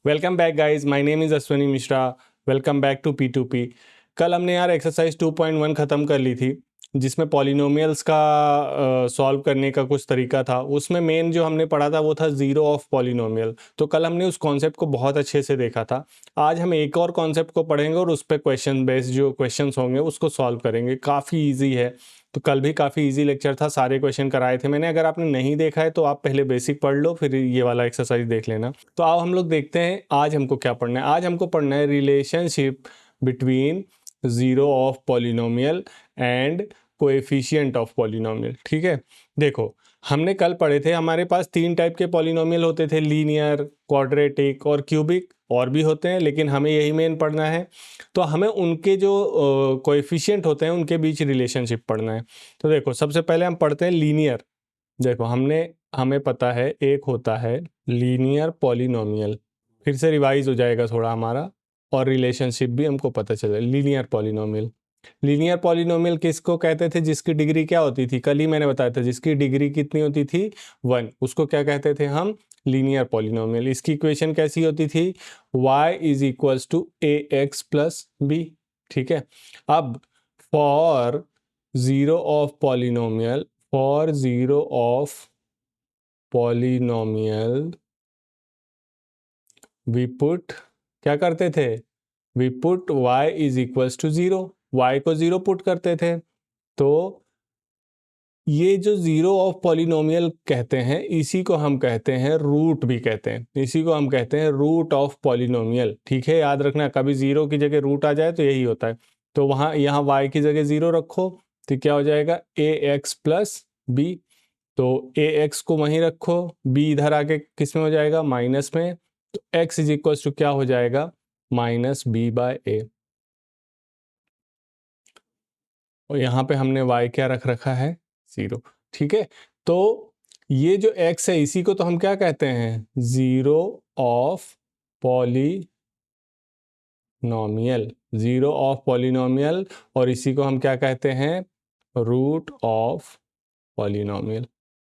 Welcome back guys, my name is Ashwini Mishra. Welcome back to P2P। कल हमने यार exercise 2.1 ख़त्म कर ली थी, जिसमें पॉलिनोमियल्स का सॉल्व करने का कुछ तरीका था। उसमें मेन जो हमने पढ़ा था वो था ज़ीरो ऑफ पॉलिनोमियल। तो कल हमने उस कॉन्सेप्ट को बहुत अच्छे से देखा था। आज हम एक और कॉन्सेप्ट को पढ़ेंगे और उस पर क्वेश्चन बेस्ड जो क्वेश्चंस होंगे उसको सॉल्व करेंगे। काफ़ी ईजी है। तो कल भी काफ़ी इजी लेक्चर था, सारे क्वेश्चन कराए थे मैंने। अगर आपने नहीं देखा है तो आप पहले बेसिक पढ़ लो, फिर ये वाला एक्सरसाइज देख लेना। तो आओ हम लोग देखते हैं आज हमको क्या पढ़ना है। आज हमको पढ़ना है relationship between zero of polynomial and coefficient of polynomial. ठीक है, देखो हमने कल पढ़े थे हमारे पास तीन टाइप के पॉलिनोमियल होते थे, लीनियर, क्वाड्रेटिक और क्यूबिक। और भी होते हैं लेकिन हमें यही मेन पढ़ना है। तो हमें उनके जो कोएफिशिएंट होते हैं उनके बीच रिलेशनशिप पढ़ना है। तो देखो सबसे पहले हम पढ़ते हैं लीनियर। देखो हमें पता है एक होता है लीनियर पॉलिनोमियल। फिर से रिवाइज हो जाएगा थोड़ा हमारा, और रिलेशनशिप भी हमको पता चले। लीनियर पॉलिनोमियल, लीनियर पॉलिनोमियल किसको कहते थे? जिसकी डिग्री क्या होती थी? कल ही मैंने बताया था, जिसकी डिग्री कितनी होती थी? 1, उसको क्या कहते थे हम? Linear polynomial. इसकी इक्वेशन कैसी होती थी? y is equals to ax plus b. ठीक है, अब for zero of polynomial, for zero of polynomial we put, क्या करते थे? We put y is equals to zero, y को ज़ीरो पुट करते थे। तो ये जो ज़ीरो ऑफ पॉलिनोमियल कहते हैं, इसी को हम कहते हैं रूट भी कहते हैं। इसी को हम कहते हैं रूट ऑफ पॉलिनोमियल। ठीक है, याद रखना, कभी ज़ीरो की जगह रूट आ जाए तो यही होता है। तो वहाँ यहाँ y की जगह ज़ीरो रखो तो क्या हो जाएगा? ax plus b. तो ax को वहीं रखो, b इधर आके किस में हो जाएगा? माइनस में। तो x इज इक्वल्स टू क्या हो जाएगा? माइनस बी बाय ए। और यहाँ पे हमने y क्या रख रखा है? ज़ीरो। ठीक है, तो ये जो x है इसी को तो हम क्या कहते हैं? Zero of polynomial. Zero of polynomial, और इसी को हम क्या कहते हैं? Root of polynomial.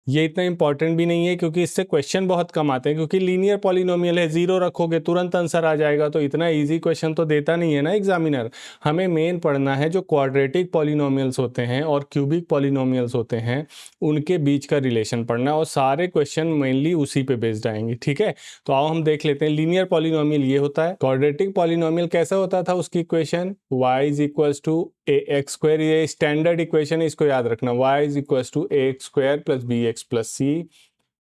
ये इतना इंपॉर्टेंट भी नहीं है क्योंकि इससे क्वेश्चन बहुत कम आते हैं, क्योंकि लीनियर पॉलिनोमियल है, जीरो रखोगे तुरंत आंसर आ जाएगा। तो इतना इजी क्वेश्चन तो देता नहीं है ना एग्जामिनर। हमें मेन पढ़ना है जो क्वाड्रेटिक पॉलिनोमियल्स होते हैं और क्यूबिक पॉलिनोमियल्स होते हैं, उनके बीच का रिलेशन पढ़ना, और सारे क्वेश्चन मेनली उसी पे बेस्ड आएंगे। ठीक है, तो आओ हम देख लेते हैं। लीनियर पॉलिनोमियल ये होता है। क्वाड्रेटिक पॉलिनोमियल कैसा होता था? उसकी equation y is equals to ax square, ये स्टैंडर्ड इक्वेशन है, इसको याद रखना। y is equals to ax square plus bx plus c।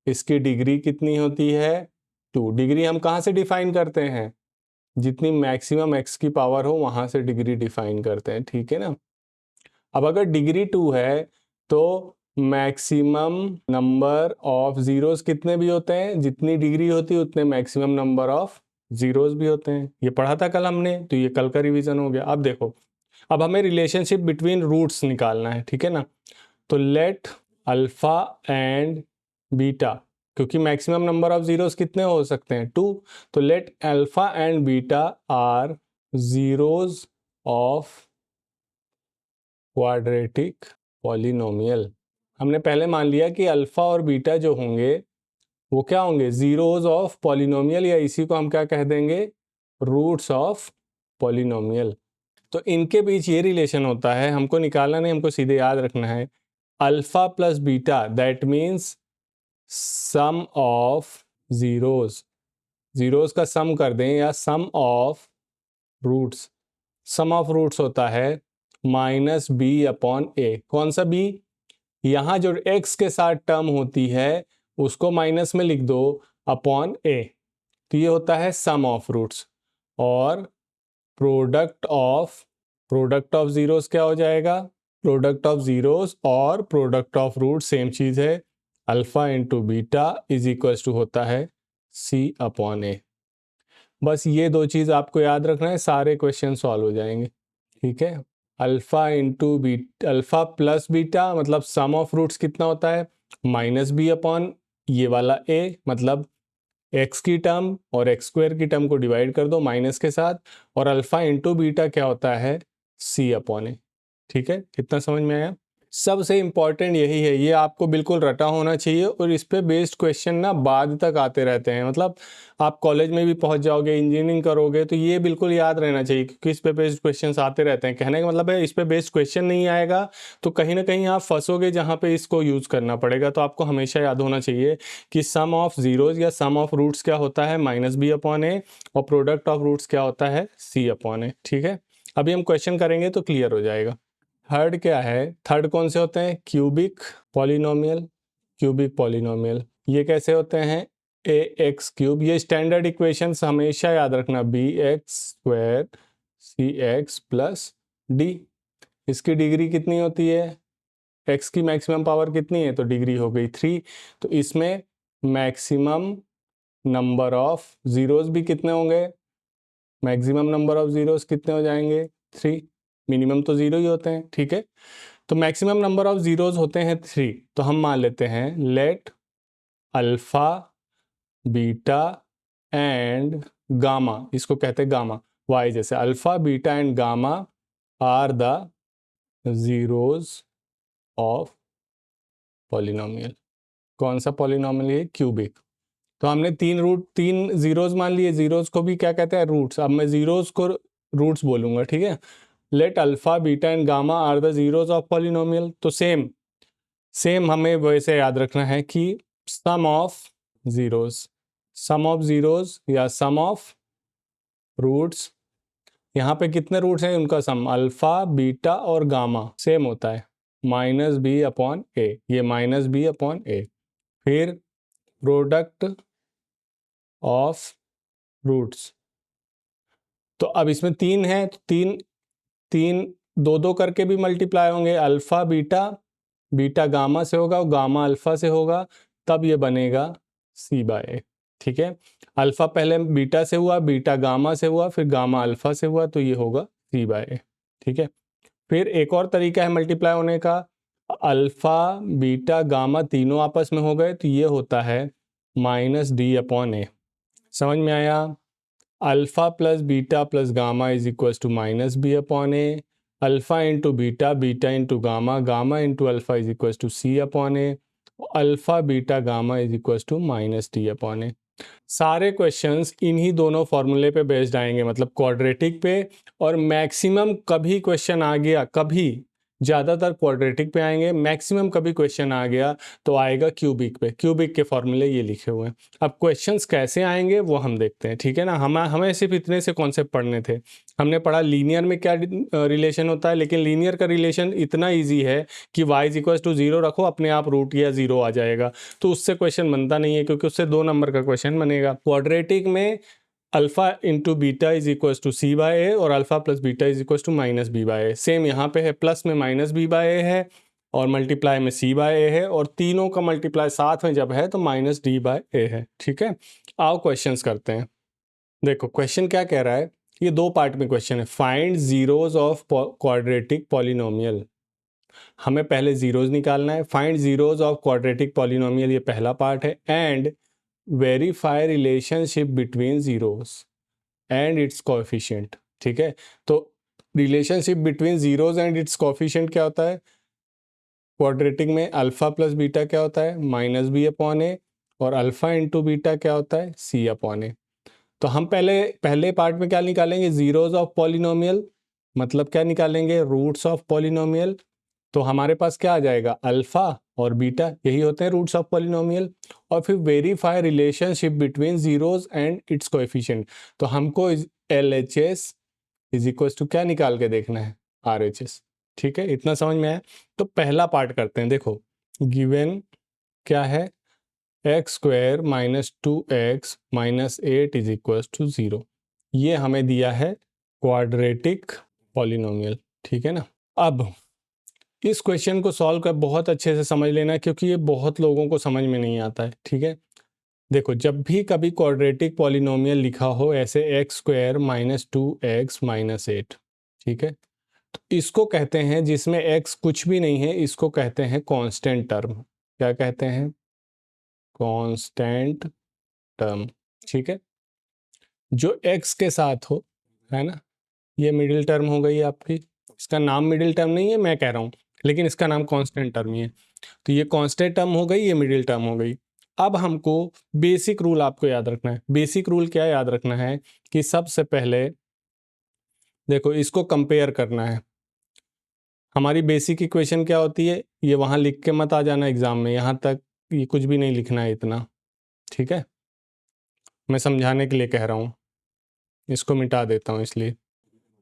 इसकी डिग्री कितनी होती है? 2। डिग्री हम कहाँ से डिफाइन करते हैं? जितनी मैक्सिमम x की पावर हो वहां से डिग्री डिफाइन करते हैं। ठीक है ना। अब अगर डिग्री 2 है तो मैक्सिमम नंबर ऑफ जीरोस कितने भी होते हैं? जितनी डिग्री होती है उतने मैक्सिमम नंबर ऑफ जीरोस भी होते हैं। ये पढ़ा था कल हमने, तो ये कल का रिवीजन हो गया। अब देखो, अब हमें रिलेशनशिप बिटवीन रूट्स निकालना है। ठीक है ना। तो लेट अल्फा एंड बीटा, क्योंकि मैक्सिमम नंबर ऑफ जीरोस कितने हो सकते हैं? 2। तो let alpha and beta are zeros of quadratic polynomial. हमने पहले मान लिया कि अल्फा और बीटा जो होंगे वो क्या होंगे? जीरोस ऑफ पॉलिनोमियल, या इसी को हम क्या कह देंगे? Roots of polynomial. तो इनके बीच ये रिलेशन होता है, हमको निकालना नहीं, हमको सीधे याद रखना है। Alpha plus beta that means sum of zeros. Zeros का सम कर दें, या sum of roots. Sum of roots होता है माइनस बी अपॉन ए। कौन सा बी? यहाँ जो x के साथ टर्म होती है उसको माइनस में लिख दो, अपॉन ए। तो ये होता है सम ऑफ रूट्स। और प्रोडक्ट ऑफ जीरोस क्या हो जाएगा? प्रोडक्ट ऑफ जीरोस और प्रोडक्ट ऑफ रूट सेम चीज है। Alpha into beta is equal to होता है सी अपॉन ए। बस ये दो चीज आपको याद रखना है, सारे क्वेश्चन सॉल्व हो जाएंगे। ठीक है, alpha into beta, alpha plus beta मतलब सम ऑफ रूट्स कितना होता है? माइनस बी अपॉन ये वाला ए, मतलब एक्स की टर्म और एक्स स्क्वायर की टर्म को डिवाइड कर दो माइनस के साथ, और अल्फा इंटू बीटा क्या होता है? सी अपॉन ए। ठीक है, कितना समझ में आया? सबसे इम्पॉर्टेंट यही है, ये आपको बिल्कुल रटा होना चाहिए और इस पे बेस्ड क्वेश्चन ना बाद तक आते रहते हैं। मतलब आप कॉलेज में भी पहुंच जाओगे, इंजीनियरिंग करोगे तो ये बिल्कुल याद रहना चाहिए, क्योंकि इस पे बेस्ड क्वेश्चन आते रहते हैं। कहने का मतलब है इस पे बेस्ड क्वेश्चन नहीं आएगा तो कहीं ना कहीं आप फंसोगे जहाँ पे इसको यूज़ करना पड़ेगा। तो आपको हमेशा याद होना चाहिए कि सम ऑफ जीरोज या सम ऑफ रूट्स क्या होता है, -b/a, और प्रोडक्ट ऑफ रूट्स क्या होता है, c/a। ठीक है, अभी हम क्वेश्चन करेंगे तो क्लियर हो जाएगा। थर्ड क्या है, थर्ड कौन से होते हैं, क्यूबिक पॉलिनोमियल। क्यूबिक पॉलिनोमियल ये कैसे होते हैं, ax3, ये स्टैंडर्ड इक्वेशंस हमेशा याद रखना, bx² cx प्लस d। इसकी डिग्री कितनी होती है, x की मैक्सिमम पावर कितनी है, तो डिग्री हो गई 3। तो इसमें मैक्सिमम नंबर ऑफ जीरोस भी कितने होंगे, मैक्सिमम नंबर ऑफ जीरोस कितने हो जाएंगे, 3। मिनिमम तो 0 ही होते हैं। ठीक है, तो मैक्सिमम नंबर ऑफ जीरोस होते हैं 3। तो हम मान लेते हैं let alpha beta and gamma, इसको कहते हैं गामा वाई, जैसे alpha beta and gamma are the zeros of polynomial. कौन सा पॉलिनोमियल है, क्यूबिक। तो हमने तीन जीरोस मान लिए, जीरोस को भी क्या कहते हैं, रूट्स। अब मैं जीरोस को रूट्स बोलूंगा, ठीक है। Let alpha beta and gamma are the zeros of polynomial. तो सेम हमें वैसे याद रखना है कि सम ऑफ जीरोस या सम ऑफ रूट्स, यहाँ पे कितने रूट्स हैं उनका सम, अल्फा बीटा और गामा सेम होता है, -b/a, ये -b/a। फिर प्रोडक्ट ऑफ रूट्स, तो अब इसमें 3 है तो तीन तीन दो दो करके भी मल्टीप्लाई होंगे, अल्फा बीटा, बीटा गामा से होगा और गामा अल्फा से होगा, तब ये बनेगा c/a। ठीक है, अल्फा पहले बीटा से हुआ, बीटा गामा से हुआ, फिर गामा अल्फा से हुआ, तो ये होगा c/a। ठीक है, फिर एक और तरीका है मल्टीप्लाई होने का, अल्फा बीटा गामा तीनों आपस में हो गए तो ये होता है -d/a। समझ में आया, alpha plus beta plus gamma is equal to -b/a, alpha into beta, beta into gamma, gamma into alpha is equal to c/a, alpha beta gamma is equal to -d/a। सारे क्वेश्चंस इन्हीं दोनों फॉर्मूले पे based आएंगे, मतलब quadratic पे, और maximum कभी क्वेश्चन आ गया, कभी ज़्यादातर क्वाड्रेटिक पे आएंगे, मैक्सिमम कभी क्वेश्चन आ गया तो आएगा क्यूबिक पे। क्यूबिक के फॉर्मूले ये लिखे हुए हैं। अब क्वेश्चंस कैसे आएंगे वो हम देखते हैं, ठीक है ना। हमें सिर्फ इतने से कॉन्सेप्ट पढ़ने थे। हमने पढ़ा लीनियर में क्या रिलेशन होता है, लेकिन लीनियर का रिलेशन इतना ईजी है कि y इज इक्वल टू 0 रखो, अपने आप रूट या 0 आ जाएगा। तो उससे क्वेश्चन बनता नहीं है, क्योंकि उससे 2 नंबर का क्वेश्चन बनेगा। क्वाड्रेटिक में alpha into beta is equal to c/a और alpha plus beta is equal to -b/a। Same यहाँ पे है, प्लस में -b/a है और मल्टीप्लाई में c/a है, और तीनों का मल्टीप्लाई साथ में जब है तो -d/a है। ठीक है, आओ क्वेश्चंस करते हैं। देखो क्वेश्चन क्या कह रहा है, ये 2 पार्ट में क्वेश्चन है। Find zeros of quadratic polynomial. हमें पहले जीरोस निकालना है। Find zeros of quadratic polynomial, ये पहला पार्ट है। And verify relationship between zeros and it's coefficient. ठीक है, तो relationship between zeros and it's coefficient क्या होता है, क्वाड्रेटिक में अल्फा प्लस बीटा क्या होता है, -b/a, और अल्फा इंटू बीटा क्या होता है, c/a। तो हम पहले पार्ट में क्या निकालेंगे, जीरोस ऑफ पॉलिनोमियल, मतलब क्या निकालेंगे, रूट्स ऑफ पॉलिनोमियल। तो हमारे पास क्या आ जाएगा, अल्फा और बीटा, यही होते हैं रूट्स ऑफ पॉलिनोमियल। और फिर verify relationship between zeros and it's coefficient. तो हमको LHS इज इक्वल टू क्या निकाल के देखना है, RHS। ठीक है, इतना समझ में आया। तो पहला पार्ट करते हैं। देखो गिवन क्या है, x² - 2x - 8 is equal to 0। ये हमें दिया है क्वाड्रेटिक पॉलिनोमियल। ठीक है ना। अब इस क्वेश्चन को सॉल्व कर बहुत अच्छे से समझ लेना, क्योंकि ये बहुत लोगों को समझ में नहीं आता है। ठीक है, देखो जब भी कभी क्वाड्रेटिक पॉलिनोमियल लिखा हो ऐसे x² - 2x - 8, ठीक है, तो इसको कहते हैं, जिसमें x कुछ भी नहीं है, इसको कहते हैं कांस्टेंट टर्म। क्या कहते हैं, कांस्टेंट टर्म। ठीक है, जो x के साथ हो, है ना, ये मिडिल टर्म हो गई आपकी। इसका नाम मिडिल टर्म नहीं है, मैं कह रहा हूँ लेकिन इसका नाम कांस्टेंट टर्म ही है। तो ये कांस्टेंट टर्म हो गई, ये मिडिल टर्म हो गई। अब हमको बेसिक रूल आपको याद रखना है। बेसिक रूल क्या याद रखना है कि सबसे पहले देखो इसको कंपेयर करना है। हमारी बेसिक इक्वेशन क्या होती है, ये वहां लिख के मत आ जाना एग्जाम में, यहां तक ये कुछ भी नहीं लिखना है इतना, ठीक है। मैं समझाने के लिए कह रहा हूं, इसको मिटा देता हूं इसलिए।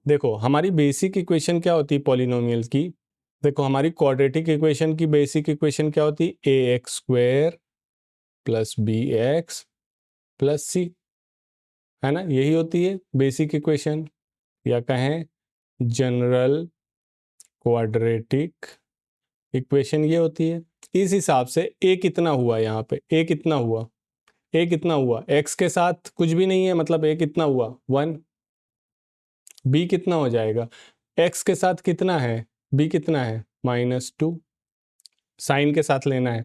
देखो हमारी बेसिक इक्वेशन क्या होती है पॉलिनोमियल्स की। देखो हमारी क्वाड्रेटिक इक्वेशन की बेसिक इक्वेशन क्या होती है, a x square plus b x plus c, है ना, यही होती है बेसिक इक्वेशन, या कहें जनरल क्वाड्रेटिक इक्वेशन ये होती है। इस हिसाब से ए कितना हुआ, यहाँ पे ए कितना हुआ, ए कितना हुआ, एक्स के साथ कुछ भी नहीं है, मतलब ए कितना हुआ 1। बी कितना हो जाएगा, एक्स के साथ कितना है, बी कितना है -2, साइन के साथ लेना है।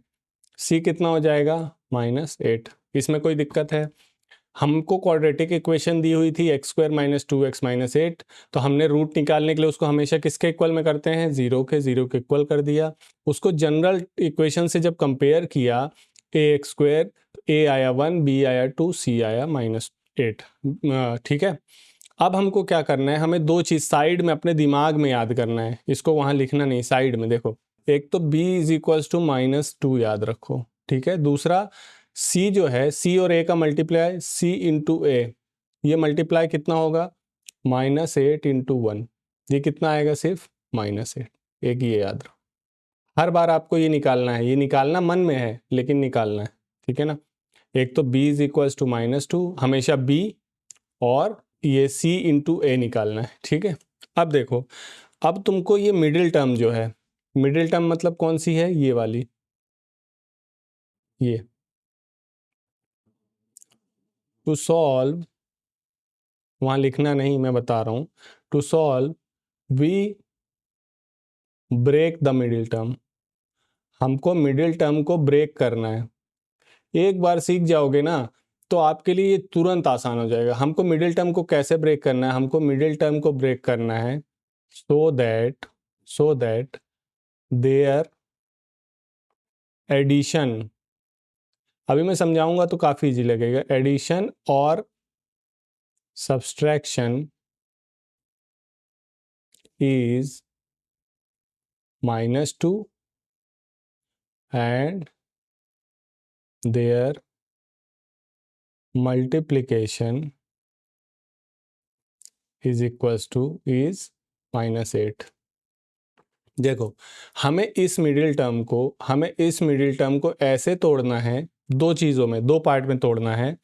सी कितना हो जाएगा -8। इसमें कोई दिक्कत है? हमको क्वाड्रेटिक इक्वेशन दी हुई थी एक्स स्क्वायर -2x -8, तो हमने रूट निकालने के लिए उसको हमेशा किसके इक्वल में करते हैं, जीरो के इक्वल कर दिया। उसको जनरल इक्वेशन से जब कंपेयर किया, ए एक्स स्क्वायर, ए आया 1, बी आया 2, सी आया -8, ठीक है। अब हमको क्या करना है, हमें दो चीज़ साइड में अपने दिमाग में याद करना है, इसको वहाँ लिखना नहीं, साइड में देखो। एक तो b इज इक्वल्स टू -2 याद रखो, ठीक है। दूसरा c जो है, c और a का मल्टीप्लाई, c इंटू ए, ये मल्टीप्लाई कितना होगा -8 इंटू 1, ये कितना आएगा सिर्फ -8। एक ये याद रखो, हर बार आपको ये निकालना है, ये निकालना मन में है लेकिन निकालना है, ठीक है ना। एक तो b इज इक्वल्स टू -2, हमेशा b, और ये c इंटू ए निकालना है, ठीक है। अब देखो, अब तुमको ये मिडिल टर्म जो है, मिडिल टर्म मतलब कौन सी है, ये वाली, ये टू सॉल्व, वहां लिखना नहीं, मैं बता रहा हूं, to solve we break the middle term. हमको मिडिल टर्म को ब्रेक करना है। एक बार सीख जाओगे ना तो आपके लिए ये तुरंत आसान हो जाएगा। हमको मिडिल टर्म को कैसे ब्रेक करना है, हमको मिडिल टर्म को ब्रेक करना है सो दैट देयर एडिशन, अभी मैं समझाऊंगा तो काफी इजी लगेगा, एडिशन और subtraction is -2 and their multiplication is equals to is -8। देखो हमें इस मिडिल टर्म को ऐसे तोड़ना है, दो चीज़ों में, दो पार्ट में तोड़ना है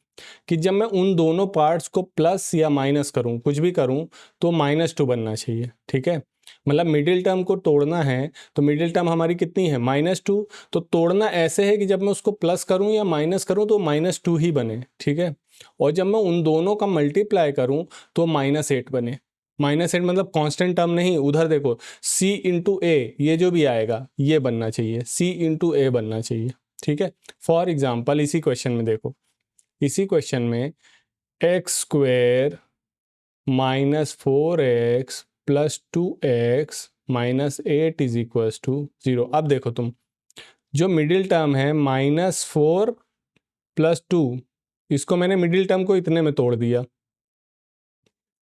कि जब मैं उन दोनों पार्ट्स को प्लस या माइनस करूं, कुछ भी करूं, तो -2 बनना चाहिए, ठीक है। मतलब मिडिल टर्म को तोड़ना है तो मिडिल टर्म हमारी कितनी है -2, तो तोड़ना ऐसे है कि जब मैं उसको प्लस करूं या माइनस करूं तो -2 ही बने, ठीक है। और जब मैं उन दोनों का मल्टीप्लाई करूं तो -8 बने। -8 मतलब कांस्टेंट टर्म नहीं, उधर देखो c इंटू ए, ये जो भी आएगा ये बनना चाहिए, c इंटू ए बनना चाहिए, ठीक है। फॉर एग्जाम्पल इसी क्वेश्चन में देखो, इसी क्वेश्चन में x square -4x plus 2x -8 is equals to 0। अब देखो तुम, जो मिडिल टर्म है -4 प्लस 2, इसको मैंने मिडिल टर्म को इतने में तोड़ दिया।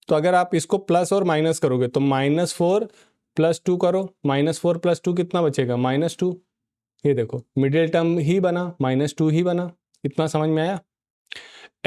तो अगर आप इसको प्लस और माइनस करोगे तो -4 प्लस 2 करो, -4 प्लस 2 कितना बचेगा -2। ये देखो मिडिल टर्म ही बना, -2 ही बना। इतना समझ में आया?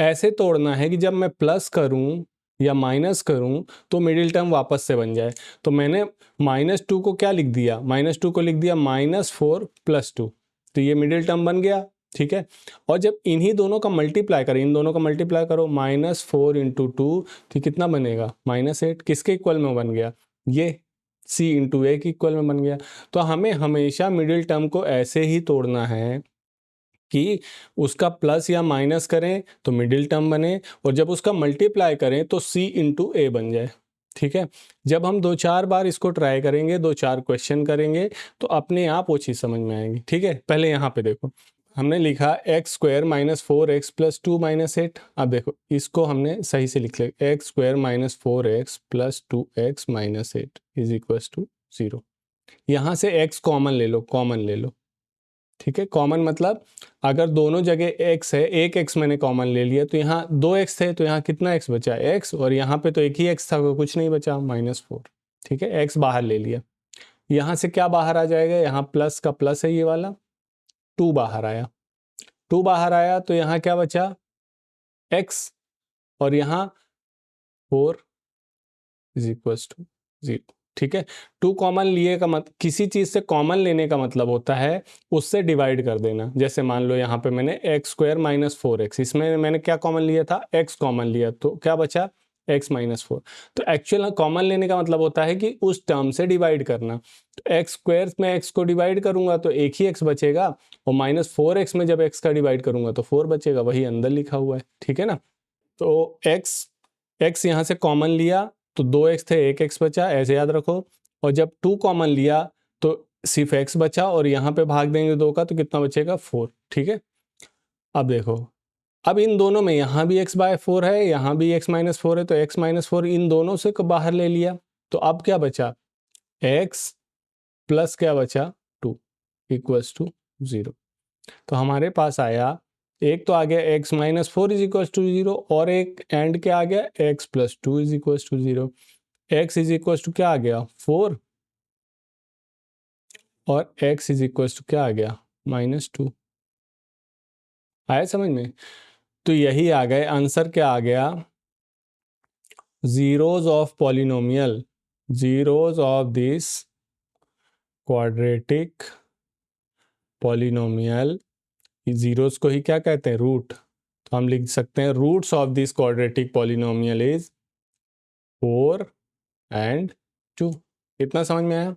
ऐसे तोड़ना है कि जब मैं प्लस करूं या माइनस करूं तो मिडिल टर्म वापस से बन जाए। तो मैंने -2 को क्या लिख दिया, -2 को लिख दिया -4 प्लस 2, तो ये मिडिल टर्म बन गया, ठीक है। और जब इन्हीं दोनों का मल्टीप्लाई करें, इन दोनों का मल्टीप्लाई करो, -4 इंटू 2, तो कितना बनेगा -8। किसके इक्वल में बन गया, ये c इंटू ए के इक्वल में बन गया। तो हमें हमेशा मिडिल टर्म को ऐसे ही तोड़ना है कि उसका प्लस या माइनस करें तो मिडिल टर्म बने, और जब उसका मल्टीप्लाई करें तो c इंटू ए बन जाए, ठीक है। जब हम 2-4 बार इसको ट्राई करेंगे, 2-4 क्वेश्चन करेंगे तो अपने आप वो चीज़ समझ में आएगी, ठीक है। पहले यहाँ पे देखो, हमने लिखा एक्स स्क्वायर -4x प्लस 2 -8। अब देखो इसको हमने सही से लिख लिया, x square -4x plus 2x -8 is equals to 0। यहाँ से x कॉमन ले लो, कॉमन ले लो, ठीक है। कॉमन मतलब अगर दोनों जगह x है, एक x मैंने कॉमन ले लिया, तो यहाँ 2x थे तो यहाँ कितना x बचा, x, और यहाँ पे तो एक ही x था, तो कुछ नहीं बचा, -4, ठीक है। x बाहर ले लिया, यहाँ से क्या बाहर आ जाएगा, यहाँ प्लस का प्लस है ये वाला, 2 बाहर आया, 2 बाहर आया तो यहाँ क्या बचा, x, और यहाँ 4 = 0, ठीक है। 2 कॉमन लिए का मतलब, किसी चीज़ से कॉमन लेने का मतलब होता है उससे डिवाइड कर देना। जैसे मान लो यहाँ पे मैंने x² - 4x, इसमें मैंने क्या कॉमन लिया था, x कॉमन लिया, तो क्या बचा, x - 4। तो एक्चुअल कॉमन लेने का मतलब होता है कि उस टर्म से डिवाइड करना। तो x² में x को डिवाइड करूंगा तो एक ही x बचेगा, और -4x में जब x का डिवाइड करूंगा तो 4 बचेगा, वही अंदर लिखा हुआ है, ठीक है ना। तो x यहाँ से कॉमन लिया तो 2x थे, एक x बचा, ऐसे याद रखो। और जब 2 कॉमन लिया तो सिर्फ x बचा, और यहाँ पे भाग देंगे 2 का तो कितना बचेगा, 4, ठीक है। अब देखो, अब इन दोनों में यहाँ भी x/4 है, यहाँ भी x - 4 है, तो x - 4 इन दोनों से बाहर ले लिया, तो अब क्या बचा, x प्लस क्या बचा, 2 = 0। तो हमारे पास आया, एक तो आ गया x - 4 = 0, और एक एंड क्या आ गया, x + 2 = 0। x क्या आ गया, 4, और x क्या आ गया, -2। आया समझ में। तो यही आ गए आंसर, क्या आ गया, zeros of polynomial, zeros of this quadratic polynomial, zeros को ही क्या कहते हैं, रूट। तो हम लिख सकते हैं roots of this quadratic polynomial is 4 and 2। इतना समझ में आया।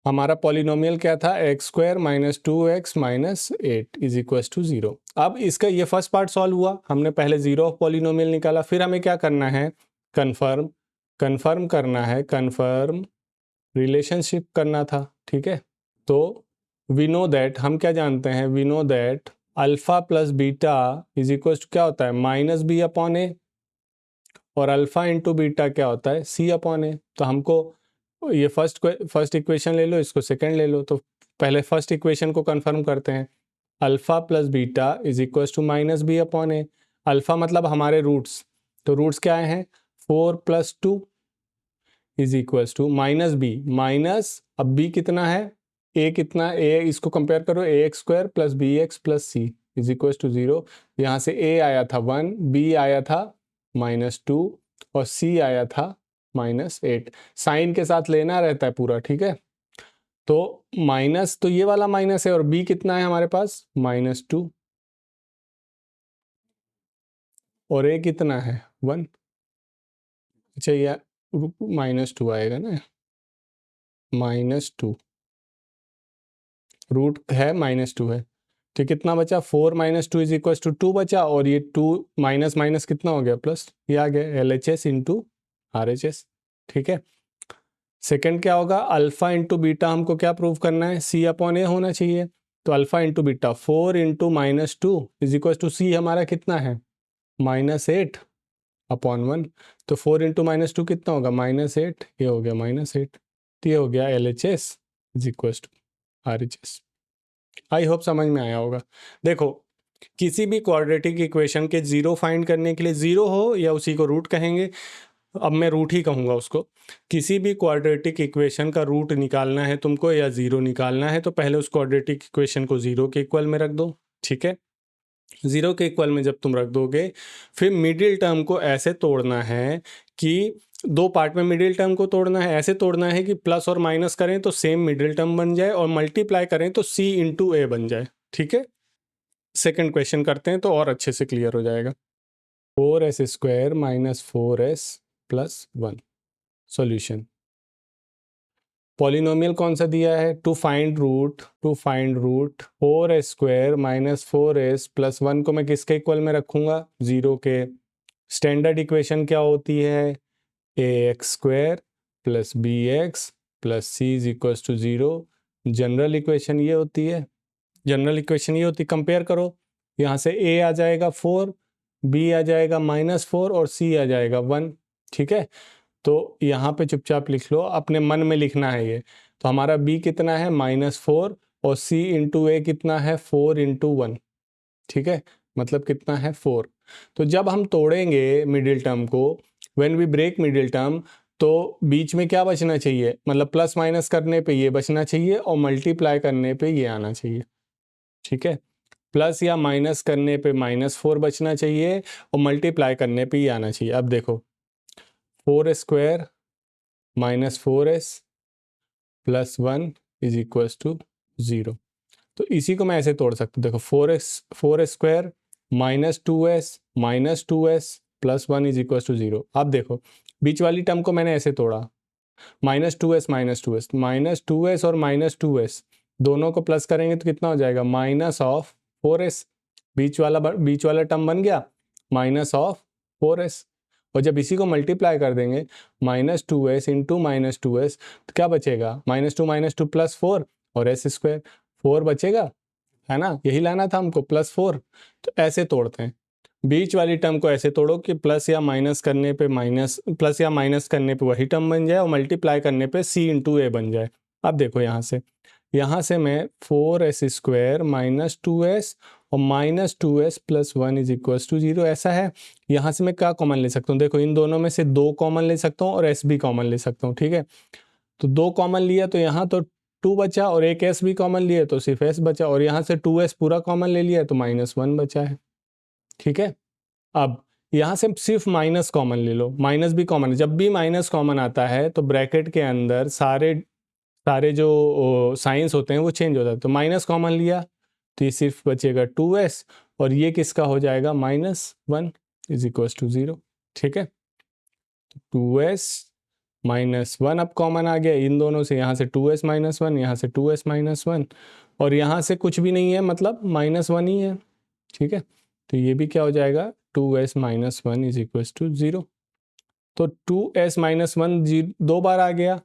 हमारा पॉलिनोमियल क्या था, x² - 2x - 8 = 0। अब इसका ये फर्स्ट पार्ट सॉल्व हुआ, हमने पहले जीरो ऑफ पॉलिनोमियल निकाला, फिर हमें क्या करना है, कन्फर्म करना है, कन्फर्म रिलेशनशिप करना था, ठीक है। तो वी नो दैट, हम क्या जानते हैं, we know that alpha plus beta = क्या होता है, -b/a, और अल्फा इंटू बीटा क्या होता है, c/a। तो हमको ये फर्स्ट इक्वेशन ले लो, इसको सेकंड ले लो। तो पहले फर्स्ट इक्वेशन को कंफर्म करते हैं, alpha plus beta = -b/a। Alpha मतलब हमारे रूट्स, तो रूट्स क्या आए हैं, 4 + 2 = -b, माइनस, अब b कितना है, a कितना, a इसको कंपेयर करो, ax² + bx + c = 0। यहाँ से a आया था 1, b आया था -2, और c आया था -8। साइन के साथ लेना रहता है पूरा, ठीक है। तो माइनस, तो ये वाला माइनस है, और b कितना है हमारे पास, -2, और a कितना है, 1। अच्छा, ये -2 आएगा ना, -2, रूट है -2 है, तो कितना बचा, 4 - 2 = 2 बचा, और ये 2 माइनस माइनस कितना हो गया, प्लस, ये आ गया LHS × RHS, ठीक है। सेकंड क्या होगा, अल्फा इंटू बीटा हमको क्या प्रूव करना है, c/a होना चाहिए। तो अल्फा इंटू बीटा 4 × -2 = c हमारा कितना है, -8/1। तो 4 × -2 कितना होगा, -8, ये हो गया -8, तो ये हो गया LHS = RHS। आई होप समझ में आया होगा। देखो, किसी भी क्वाड्रेटिक इक्वेशन के जीरो फाइंड करने के लिए, जीरो हो या उसी को रूट कहेंगे, अब मैं रूट ही कहूँगा उसको, किसी भी क्वाड्रेटिक इक्वेशन का रूट निकालना है तुमको या जीरो निकालना है, तो पहले उस क्वाड्रेटिक इक्वेशन को जीरो के इक्वल में रख दो, ठीक है। जीरो के इक्वल में जब तुम रख दोगे, फिर मिडिल टर्म को ऐसे तोड़ना है कि, दो पार्ट में मिडिल टर्म को तोड़ना है, ऐसे तोड़ना है कि प्लस और माइनस करें तो सेम मिडिल टर्म बन जाए, और मल्टीप्लाई करें तो c × a बन जाए, ठीक है। सेकंड क्वेश्चन करते हैं तो और अच्छे से क्लियर हो जाएगा। 4s² - 4s + 1 solution. पॉलिनोमियल कौन सा दिया है, to find root 4s² - 4s + 1 को मैं किसके इक्वल में रखूंगा, 0 के। स्टैंडर्ड इक्वेशन क्या होती है, ax² + bx + c = 0। General equation ये होती है, कंपेयर करो, यहाँ से a आ जाएगा 4, b आ जाएगा -4, और c आ जाएगा 1, ठीक है। तो यहाँ पे चुपचाप लिख लो, अपने मन में लिखना है ये। तो हमारा b कितना है -4 और c इंटू ए कितना है 4 इंटू 1, ठीक है, मतलब कितना है 4। तो जब हम तोड़ेंगे मिडिल टर्म को, when we break middle term, तो बीच में क्या बचना चाहिए, मतलब प्लस माइनस करने पे ये बचना चाहिए और मल्टीप्लाई करने पे ये आना चाहिए, ठीक है। प्लस या माइनस करने पे -4 बचना चाहिए और मल्टीप्लाई करने पे ये आना चाहिए। अब देखो 4² -4s plus 1 is equals to 0। तो इसी को मैं ऐसे तोड़ सकता हूँ, देखो 4² -2s plus 1 is equals to 0। अब देखो बीच वाली टर्म को मैंने ऐसे तोड़ा, -2s और -2s दोनों को प्लस करेंगे तो कितना हो जाएगा, -4s। बीच वाला टर्म बन गया -4s। और जब इसी को मल्टीप्लाई कर देंगे -2s इंटू -2s, तो क्या बचेगा, -2 प्लस 4 और s², 4 बचेगा, है ना, यही लाना था हमको, +4। तो ऐसे तोड़ते हैं, बीच वाली टर्म को ऐसे तोड़ो कि प्लस या माइनस करने पे वही टर्म बन जाए और मल्टीप्लाई करने पे c इंटू ए बन जाए। अब देखो यहाँ से मैं 4s² -2s और -2s plus 1 is equals to 0, ऐसा है। यहाँ से मैं क्या कॉमन ले सकता हूँ, देखो इन दोनों में से 2 कॉमन ले सकता हूँ और s भी कॉमन ले सकता हूँ, ठीक है। तो 2 कॉमन लिया तो यहाँ तो 2 बचा और एक s भी कॉमन लिया तो सिर्फ s बचा, और यहाँ से 2s पूरा कॉमन ले लिया तो -1 बचा है, ठीक है। अब यहाँ से सिर्फ माइनस कॉमन ले लो, माइनस भी कॉमन है, जब भी माइनस कॉमन आता है तो ब्रैकेट के अंदर सारे जो साइंस होते हैं वो चेंज हो जाते हैं। तो माइनस कॉमन लिया तो ये सिर्फ बचेगा 2s और ये किसका हो जाएगा, -1 इज इक्वल्स टू 0, ठीक है। 2s -1 अब कॉमन आ गया इन दोनों से, यहाँ से 2s -1, यहाँ से 2s -1 और यहाँ से कुछ भी नहीं है, मतलब -1 ही है, ठीक है। तो ये भी क्या हो जाएगा, 2s -1 इज इक्वल्स टू 0। तो 2s -1 2 बार आ गया,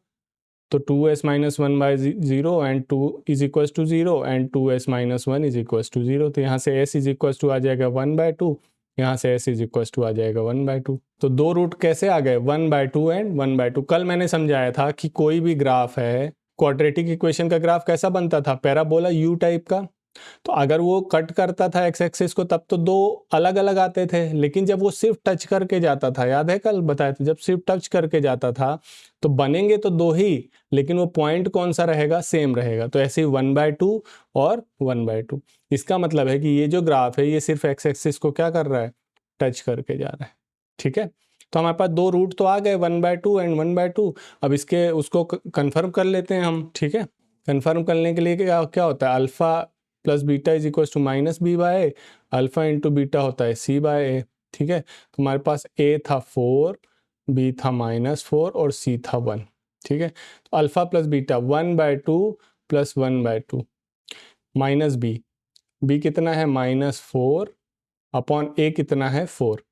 तो 2s -1 by 0 and 2 is equals to 0 and 2s -1 is equals to 0। तो यहाँ से s इज इक्वल्स टू आ जाएगा 1/2, यहाँ से s इज इक्वल्स टू आ जाएगा 1/2। तो 2 रूट कैसे आ गए, 1/2 एंड 1/2। कल मैंने समझाया था कि कोई भी ग्राफ है, क्वाड्रेटिक इक्वेशन का ग्राफ कैसा बनता था, पैराबोला यू टाइप का। तो अगर वो कट करता था एक्स एक्सिस को तब तो 2 अलग अलग आते थे, लेकिन जब वो सिर्फ टच करके जाता था, याद है कल बताया था, जब सिर्फ टच करके जाता था तो बनेंगे तो 2 ही, लेकिन वो पॉइंट कौन सा रहेगा, सेम रहेगा। तो ऐसे ही 1/2 और 1/2। इसका मतलब है कि ये जो ग्राफ है ये सिर्फ एक्स एक्सिस को क्या कर रहा है, टच करके जा रहा है, ठीक है। तो हमारे पास 2 रूट तो आ गए, 1/2 एंड 1/2। अब उसको कंफर्म कर लेते हैं हम, ठीक है। कंफर्म करने के लिए क्या होता है, alpha plus beta is equal to -b/a, alpha into beta होता है c/a, ठीक है। तो हमारे पास a था 4, b था -4 और c था 1, ठीक है। तो alpha plus beta 1/2 plus 1/2 minus b कितना है, -4 अपॉन a कितना है 4।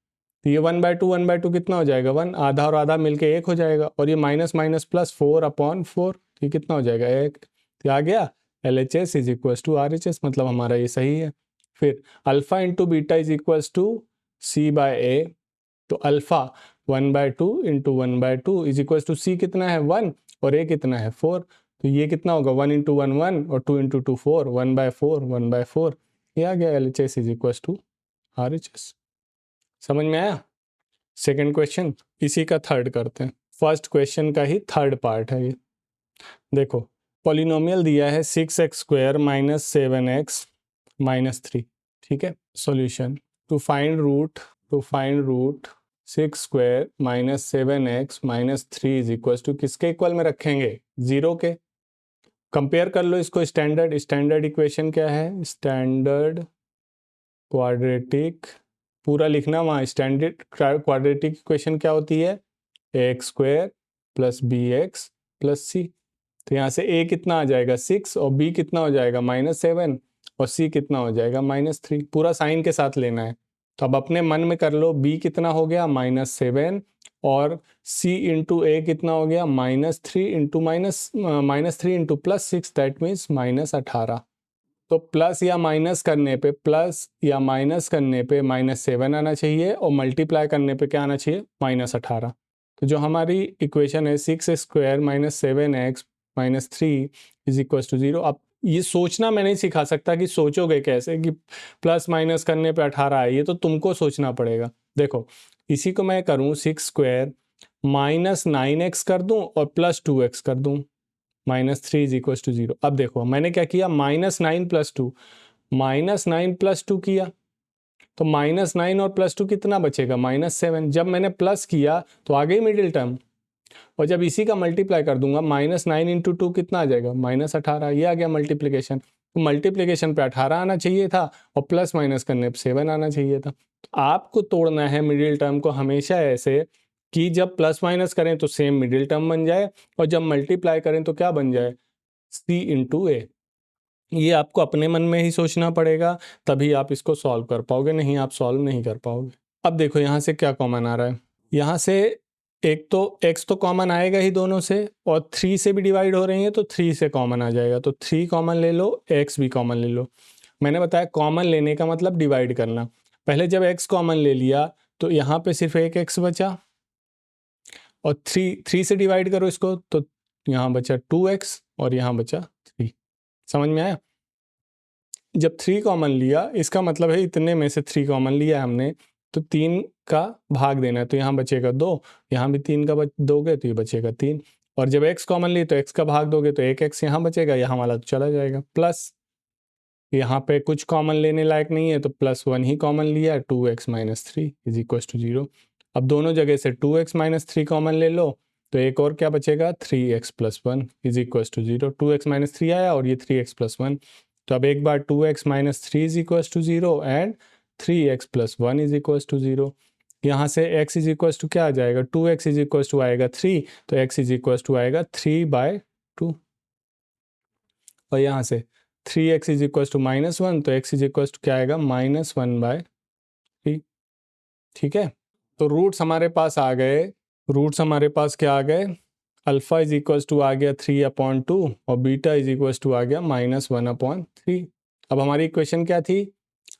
तो ये 1/2 कितना हो जाएगा, 1, आधा और आधा मिलके 1 हो जाएगा, और ये माइनस माइनस प्लस 4/4, तो ये कितना हो जाएगा 1। तो आ गया LHS is equals to RHS, मतलब हमारा ये सही है। फिर alpha into beta is equals to c/a, तो alpha 1/2 into 1/2 is equals to c कितना है 1 और a कितना है 4। तो ये कितना होगा 1 इंटू 1 1 और 2 इंटू 2 4, 1/4 ये आ गया LHS is equals to RHS। समझ में आया। सेकेंड क्वेश्चन इसी का थर्ड करते हैं, फर्स्ट क्वेश्चन का ही थर्ड पार्ट है ये। देखो पॉलिनोमियल दिया है 6x² -7x -3, ठीक है। Solution to find root 6² -7x -3 is equal to किसके इक्वल में रखेंगे, 0 के। कंपेयर कर लो इसको, स्टैंडर्ड इक्वेशन क्या है, स्टैंडर्ड क्वाड्रेटिक, पूरा लिखना वहाँ, स्टैंडर्ड क्वाड्रेटिक इक्वेशन क्या होती है, ax² + bx + c। तो यहाँ से a कितना आ जाएगा 6 और b कितना हो जाएगा -7 और c कितना हो जाएगा -3, पूरा साइन के साथ लेना है। तो अब अपने मन में कर लो, b कितना हो गया -7 और c इंटू a कितना हो गया -3 इंटू +6, दैट मीन्स -18। तो प्लस या माइनस करने पे -7 आना चाहिए और मल्टीप्लाई करने पे क्या आना चाहिए, -18। तो जो हमारी इक्वेशन है 6² -7x minus 3 is equal to 0। अब ये सोचना मैं नहीं सिखा सकता कि सोचोगे कैसे कि प्लस माइनस करने पे 18 है, ये तो तुमको सोचना पड़ेगा। देखो इसी को मैं करूँ 6 स्क्वायर माइनस 9x कर दूं और प्लस 2x कर दूं, माइनस 3 इज इक्वल टू 0। अब देखो मैंने क्या किया, माइनस 9 प्लस 2, माइनस 9 प्लस 2 किया तो माइनस 9 और प्लस 2 कितना बचेगा, माइनस 7। जब मैंने प्लस किया तो आ गई मिडिल टर्म, और जब इसी का मल्टीप्लाई कर दूंगा माइनस 9 इंटू 2 कितना आ जाएगा, माइनस 18। ये आ गया मल्टीप्लिकेशन। तो मल्टीप्लिकेशन पे 18 आना चाहिए था और प्लस माइनस करने पे 7 आना चाहिए था। तो आपको तोड़ना है मिडिल टर्म को हमेशा ऐसे कि जब प्लस माइनस करें तो सेम मिडिल टर्म बन जाए, और जब मल्टीप्लाई करें तो क्या बन जाए, सी इंटू ए। ये आपको अपने मन में ही सोचना पड़ेगा, तभी आप इसको सॉल्व कर पाओगे, नहीं आप सॉल्व नहीं कर पाओगे। अब देखो यहाँ से क्या कॉमन आ रहा है, यहाँ से एक तो x तो कॉमन आएगा ही दोनों से, और 3 से भी डिवाइड हो रही है तो 3 से कॉमन आ जाएगा, तो 3 कॉमन ले लो, x भी कॉमन ले लो। मैंने बताया कॉमन लेने का मतलब डिवाइड करना। पहले जब x कॉमन ले लिया तो यहाँ पे सिर्फ एक x बचा, और 3 से डिवाइड करो इसको तो यहाँ बचा 2x और यहाँ बचा 3। समझ में आया? जब 3 कॉमन लिया इसका मतलब है इतने में से 3 कॉमन लिया हमने, तो 3 का भाग देना है, तो यहाँ बचेगा 2, यहाँ भी 3 का दोगे तो ये बचेगा 3। और जब x कॉमन लिए तो x का भाग दोगे तो एक x यहाँ बचेगा, यहाँ वाला तो चला जाएगा। प्लस यहाँ पे कुछ कॉमन लेने लायक नहीं है तो प्लस 1 ही कॉमन लिया, 2x minus 3 is equal to 0। अब दोनों जगह से 2x माइनस 3 कॉमन ले लो तो एक और क्या बचेगा, 3x plus 1 is equal to 0। 2x minus 3 आया और ये 3x प्लस 1। तो अब एक बार 2x minus 3 is equal to 0 and 3x plus 1 is equal to 0। यहाँ से x इज इक्वल टू क्या आ जाएगा, 2x इज इक्वल टू आएगा 3, तो x इज इक्वल टू आएगा 3/2। और यहाँ से 3x is equal to minus 1, तो x इज इक्वल टू क्या आएगा, -1/3। ठीक है, तो रूट्स हमारे पास आ गए, रूट्स हमारे पास क्या आ गए, अल्फा इज इक्वल टू आ गया 3/2 और बीटा इज इक्वल टू आ गया -1/3। अब हमारी इक्वेशन क्या थी,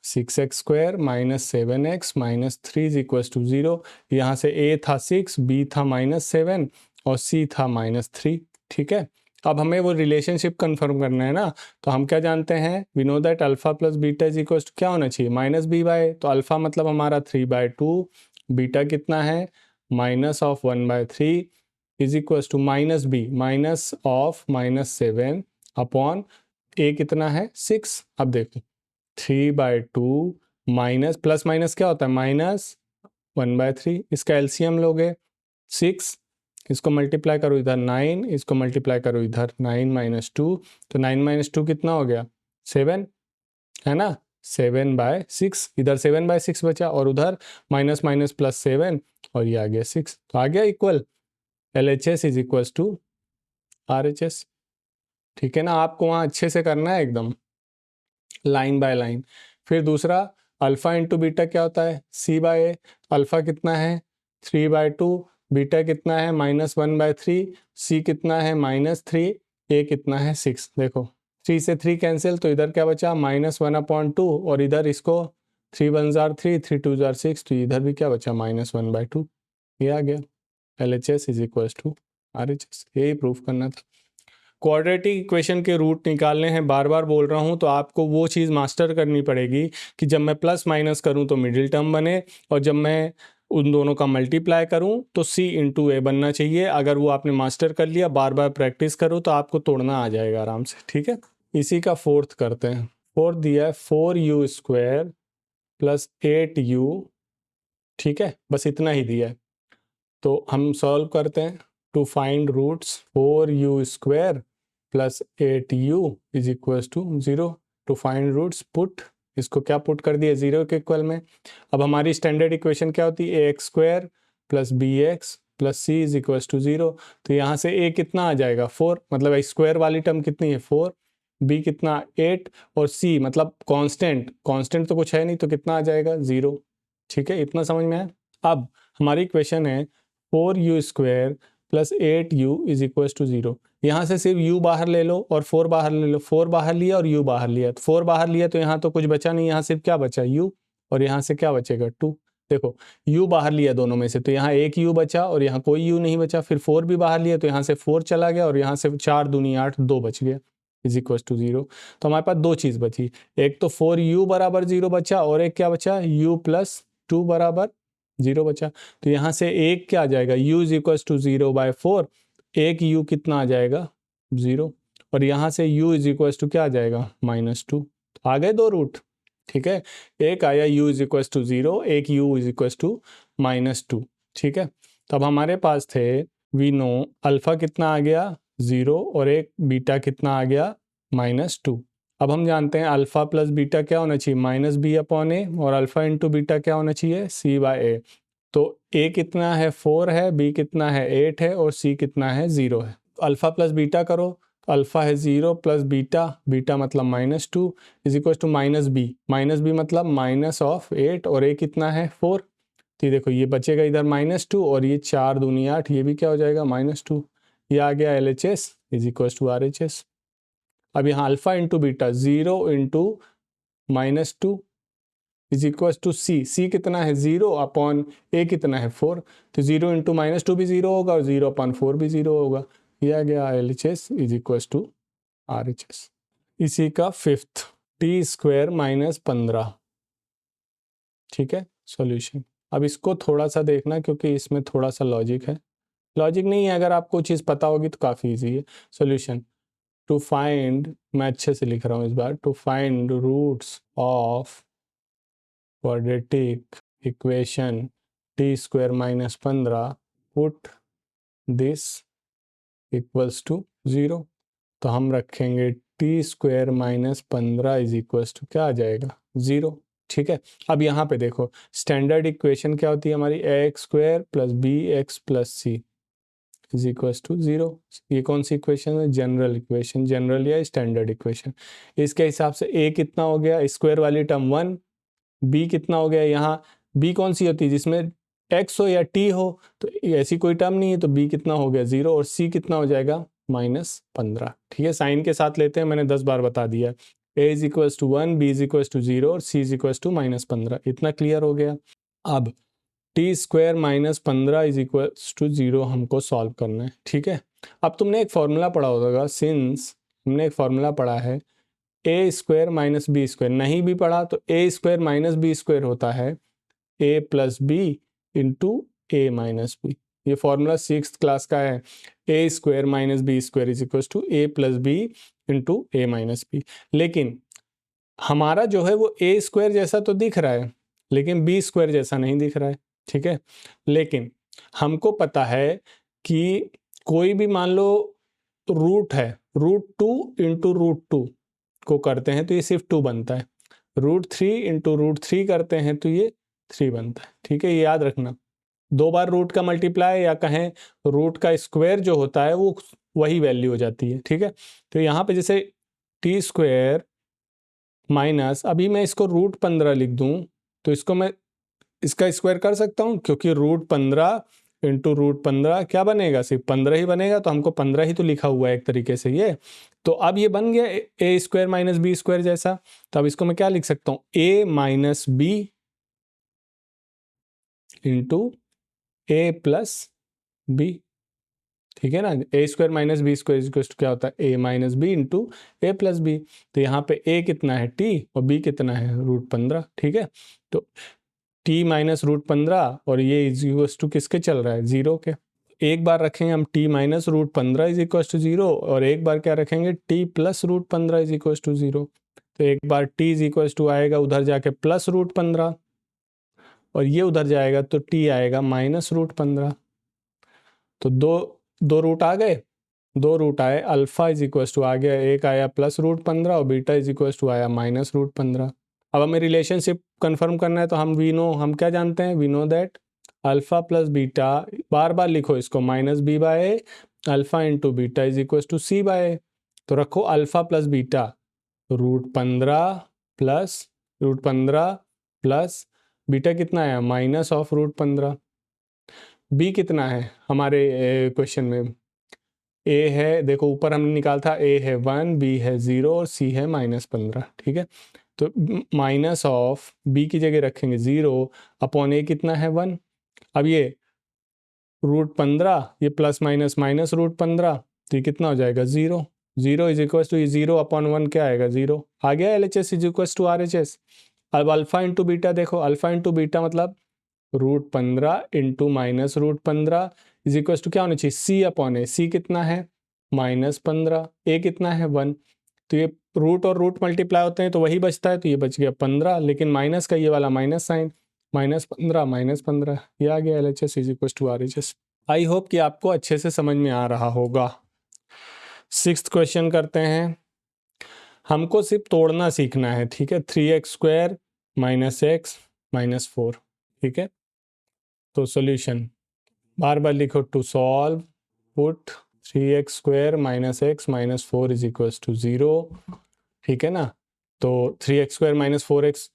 6x² minus 7x minus 3 is equal to 0। यहाँ से a था 6, b था -7 और c था -3। ठीक है, अब हमें वो रिलेशनशिप कंफर्म करना है ना, तो हम क्या जानते हैं, we know that alpha plus beta is equal to क्या होना चाहिए, -b/a। तो अल्फा मतलब हमारा 3/2, बीटा कितना है -1/3 is equal to -b minus of -7 upon a कितना है 6। अब देखो 3/2 माइनस प्लस माइनस क्या होता है, -1/3। इसका एलसीएम लोगे 6, इसको मल्टीप्लाई करो इधर 9, इसको मल्टीप्लाई करो इधर 9 माइनस 2, तो 9 माइनस 2 कितना हो गया 7, है ना, 7/6। इधर 7/6 बचा और उधर माइनस माइनस प्लस 7 और ये आ गया 6, तो आ गया equal LHS is equal to RHS। ठीक है ना, आपको वहाँ अच्छे से करना है एकदम लाइन बाय लाइन। फिर दूसरा अल्फा इंटू बीटा क्या होता है, C/A। अल्फा कितना है 3/2, बीटा कितना है -1/3, C कितना है -3, A कितना है 6। देखो 3 से 3 कैंसिल, तो इधर क्या बचा -1/2 और इधर इसको 3 1 जार 3, 3 2 जार 6, तो इधर भी क्या बचा -1/2। ये आ गया LHS is equal to RHS। यही प्रूफ करना था। क्वाड्रेटिक इक्वेशन के रूट निकालने हैं, बार बार बोल रहा हूँ, तो आपको वो चीज़ मास्टर करनी पड़ेगी कि जब मैं प्लस माइनस करूँ तो मिडिल टर्म बने, और जब मैं उन दोनों का मल्टीप्लाई करूँ तो C इंटू A बनना चाहिए। अगर वो आपने मास्टर कर लिया, बार बार प्रैक्टिस करो तो आपको तोड़ना आ जाएगा आराम से। ठीक है, इसी का फोर्थ करते हैं। फोर्थ दिया है 4u² प्लस 8u। ठीक है, बस इतना ही दिया है, तो हम सॉल्व करते हैं। To find roots 4u² plus 8u is equal to 0। To find roots put, इसको क्या पुट कर दिया 0 के इक्वल में। अब हमारी स्टैंडर्ड इक्वेशन क्या होती है, ax² plus bx plus c is equal to 0। तो यहाँ से a कितना आ जाएगा 4, मतलब स्क्वायर वाली टर्म कितनी है 4, b कितना 8 और c मतलब कांस्टेंट, कांस्टेंट तो कुछ है नहीं तो कितना आ जाएगा 0। ठीक है, इतना समझ में आया। अब हमारी इक्वेशन है 4u² plus 8u is equal to 0। यहाँ से सिर्फ u बाहर ले लो और 4 बाहर ले लो, 4 बाहर लिया और u बाहर लिया, तो 4 बाहर लिया तो यहाँ तो कुछ बचा नहीं, यहाँ सिर्फ क्या बचा u, और यहाँ से क्या बचेगा 2। देखो u बाहर लिया दोनों में से, तो यहाँ एक u बचा और यहाँ कोई u नहीं बचा, फिर 4 भी बाहर लिया तो यहाँ से 4 चला गया और यहाँ से 4 दूनी 8, 2 बच गया इज इक्वल टू 0। तो हमारे पास दो चीज़ बची, एक तो 4u बराबर 0 बचा और एक क्या बचा, u प्लस 2 बराबर 0 बचा। तो यहाँ से एक क्या आ जाएगा, u इज इक्वल टू 0/4, एक u कितना आ जाएगा 0, और यहाँ से u इज इक्वल टू क्या आ जाएगा -2। तो आ गए दो रूट, ठीक है। एक आया u इज इक्वल टू 0, एक u इज इक्वल टू -2, ठीक है। तब हमारे पास थे वी नो अल्फ़ा कितना आ गया 0 और एक बीटा कितना आ गया -2। अब हम जानते हैं अल्फ़ा प्लस बीटा क्या होना चाहिए, -b/a, और अल्फ़ा इंटू बीटा क्या होना चाहिए, c/a। तो a कितना है 4 है, b कितना है 8 है और c कितना है 0 है। अल्फ़ा प्लस बीटा करो, अल्फ़ा है 0 प्लस बीटा, बीटा मतलब -2 is equal to -b, -b मतलब -8 और a कितना है 4। तो ये देखो ये बचेगा इधर -2 और ये 4 दूनी 8, ये भी क्या हो जाएगा -2। ये आ गया LHS is equal to RHS। अब यहाँ alpha into beta 0 into -2 is equal to c कितना है 0/a कितना है 4, तो 0 इंटू -2 भी 0 होगा और 0/4 भी 0 होगा। ये आ गया LHS is equal to RHS। इसी का फिफ्थ t² -15, ठीक है सॉल्यूशन। अब इसको थोड़ा सा देखना क्योंकि इसमें थोड़ा सा लॉजिक है, लॉजिक नहीं है, अगर आपको चीज़ पता होगी तो काफ़ी इजी है। सॉल्यूशन टू फाइंड, मैं अच्छे से लिख रहा हूँ इस बार, to find roots of quadratic equation t² -15 put this equals to 0। तो हम रखेंगे t² -15 इज इक्वल्स टू क्या आ जाएगा 0, ठीक है। अब यहाँ पे देखो स्टैंडर्ड इक्वेशन क्या होती है हमारी, ax² + bx + c is equals to 0। ये कौन सी इक्वेशन है, जनरल इक्वेशन, जनरल या स्टैंडर्ड इक्वेशन। इसके हिसाब से a कितना हो गया, स्क्वायर वाली टर्म 1, b कितना हो गया, यहाँ b कौन सी होती है जिसमें x हो या t हो, तो ऐसी कोई टर्म नहीं है, तो b कितना हो गया 0 और c कितना हो जाएगा -15, ठीक है। साइन के साथ लेते हैं, मैंने 10 बार बता दिया, a is equals to 1, b is equals to 0 और c इज इक्वल्स टू -15, इतना क्लियर हो गया। अब t² -15 इज इक्वल्स टू 0 हमको सॉल्व करना है, ठीक है। अब तुमने एक फॉर्मूला पढ़ा होगा, सिंस हमने एक फॉर्मूला पढ़ा है a² - b², नहीं भी पढ़ा तो a² - b² होता है a + b into a - b। ये फॉर्मूला 6th क्लास का है, a² - b² is equal to a + b into a - b। लेकिन हमारा जो है वो a² जैसा तो दिख रहा है लेकिन b² जैसा नहीं दिख रहा है, ठीक है। लेकिन हमको पता है कि कोई भी मान लो रूट है, √2 इंटू √2 को करते हैं तो ये सिर्फ 2 बनता है, √3 इंटू √3 करते हैं तो ये 3 बनता है, ठीक है। ये याद रखना, 2 बार रूट का मल्टीप्लाई या कहें रूट का स्क्वायर जो होता है वो वही वैल्यू हो जाती है, ठीक है। तो यहाँ पे जैसे t² माइनस, अभी मैं इसको √15 लिख दूं तो इसको मैं इसका स्क्वायर कर सकता हूं क्योंकि √15 इंटू √15 क्या बनेगा, सिर्फ 15 ही बनेगा, तो हमको 15 ही तो लिखा हुआ है एक तरीके से ये। तो अब ये बन गया a² - b² जैसा, तो अब इसको मैं क्या लिख सकता हूँ, a - b into a + b, ठीक है ना। a² - b² क्या होता है, a - b into a + b। तो यहाँ पे a कितना है t और b कितना है √15, ठीक है। तो t - √15 और ये इज इक्वल टू किसके चल रहा है, 0 के। एक बार रखेंगे हम t - √15 इज इक्वल टू 0 और एक बार क्या रखेंगे t + √15 इज इक्वल टू 0। तो एक बार t इज इक्वल टू आएगा उधर जाके +√15 और ये उधर जाएगा तो t आएगा -√15। तो दो रूट आ गए, 2 रूट आए, अल्फा इज इक्वल टू आ गया, एक आया +√15 और बीटा इज इक्वल टू आया -√15। अब हमें रिलेशनशिप कंफर्म करना है तो हम क्या जानते हैं, we know that alpha plus beta, बार बार लिखो इसको, -b/a alpha into beta is equal to c/a। तो रखो alpha plus beta √15 plus beta कितना आया -√15। बी कितना है हमारे क्वेश्चन में, ए है, देखो ऊपर हमने निकाला था, ए है 1, बी है 0 और सी है -15, ठीक है। तो माइनस ऑफ बी की जगह रखेंगे 0 अपॉन ए कितना है 1। अब ये √15, ये प्लस माइनस माइनस √15, तो ये कितना हो जाएगा 0। 0 इज इक्वल टू 0 अपॉन 1 क्या आएगा 0। आ गया LHS is equal to RHS। अब अल्फा इंटू बीटा देखो, अल्फा इंटू बीटा मतलब √15 into minus √15 is equal to क्या होना चाहिए C अपॉन ए। C कितना है -15, ए कितना है 1। तो ये रूट और रूट मल्टीप्लाई होते हैं तो वही बचता है, तो ये बच गया 15, लेकिन माइनस का ये वाला माइनस साइन, -15 ये आ गया LHS is equal to RHS। I hope कि आपको अच्छे से समझ में आ रहा होगा। 6th क्वेश्चन करते हैं। हमको सिर्फ तोड़ना सीखना है, ठीक है। 3x² - x - 4, ठीक है। तो सॉल्यूशन बार बार लिखो, to solve put 3x² - x - 4 is equal to 0, ठीक है ना। तो 3x² - 4x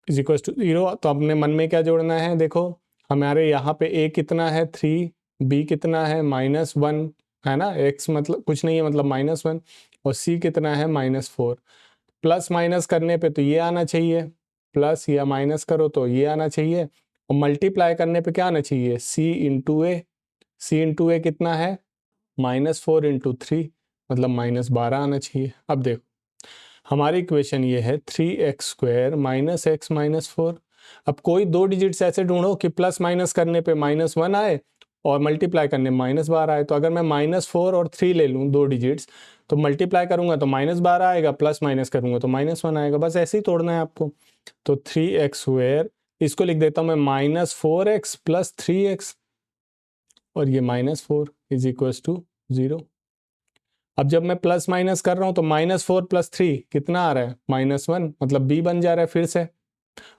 is equal to 0। तो अपने मन में क्या जोड़ना है, देखो हमारे यहाँ पे a कितना है 3, b कितना है -1 है ना, x मतलब कुछ नहीं है मतलब -1, और c कितना है -4। प्लस माइनस करने पे तो ये आना चाहिए, प्लस या माइनस करो तो ये आना चाहिए, और मल्टीप्लाई करने पे क्या आना चाहिए c इंटू ए। c इंटू ए कितना है -4 इंटू 3 मतलब -12 आना चाहिए। अब देखो हमारी इक्वेशन ये है 3x² - x - 4। अब कोई दो डिजिट्स ऐसे ढूंढो कि प्लस माइनस करने पे -1 आए और मल्टीप्लाई करने -12 आए। तो अगर मैं -4 और 3 ले लूँ दो डिजिट्स, तो मल्टीप्लाई करूंगा तो -12 आएगा, प्लस माइनस करूंगा तो -1 आएगा। बस ऐसे ही तोड़ना है आपको। तो 3x², इसको लिख देता हूँ मैं -4x + 3x, और ये -4 इज इक्वल टू 0। अब जब मैं प्लस माइनस कर रहा हूं तो -4 + 3 कितना आ रहा है -1, मतलब b बन जा रहा है फिर से।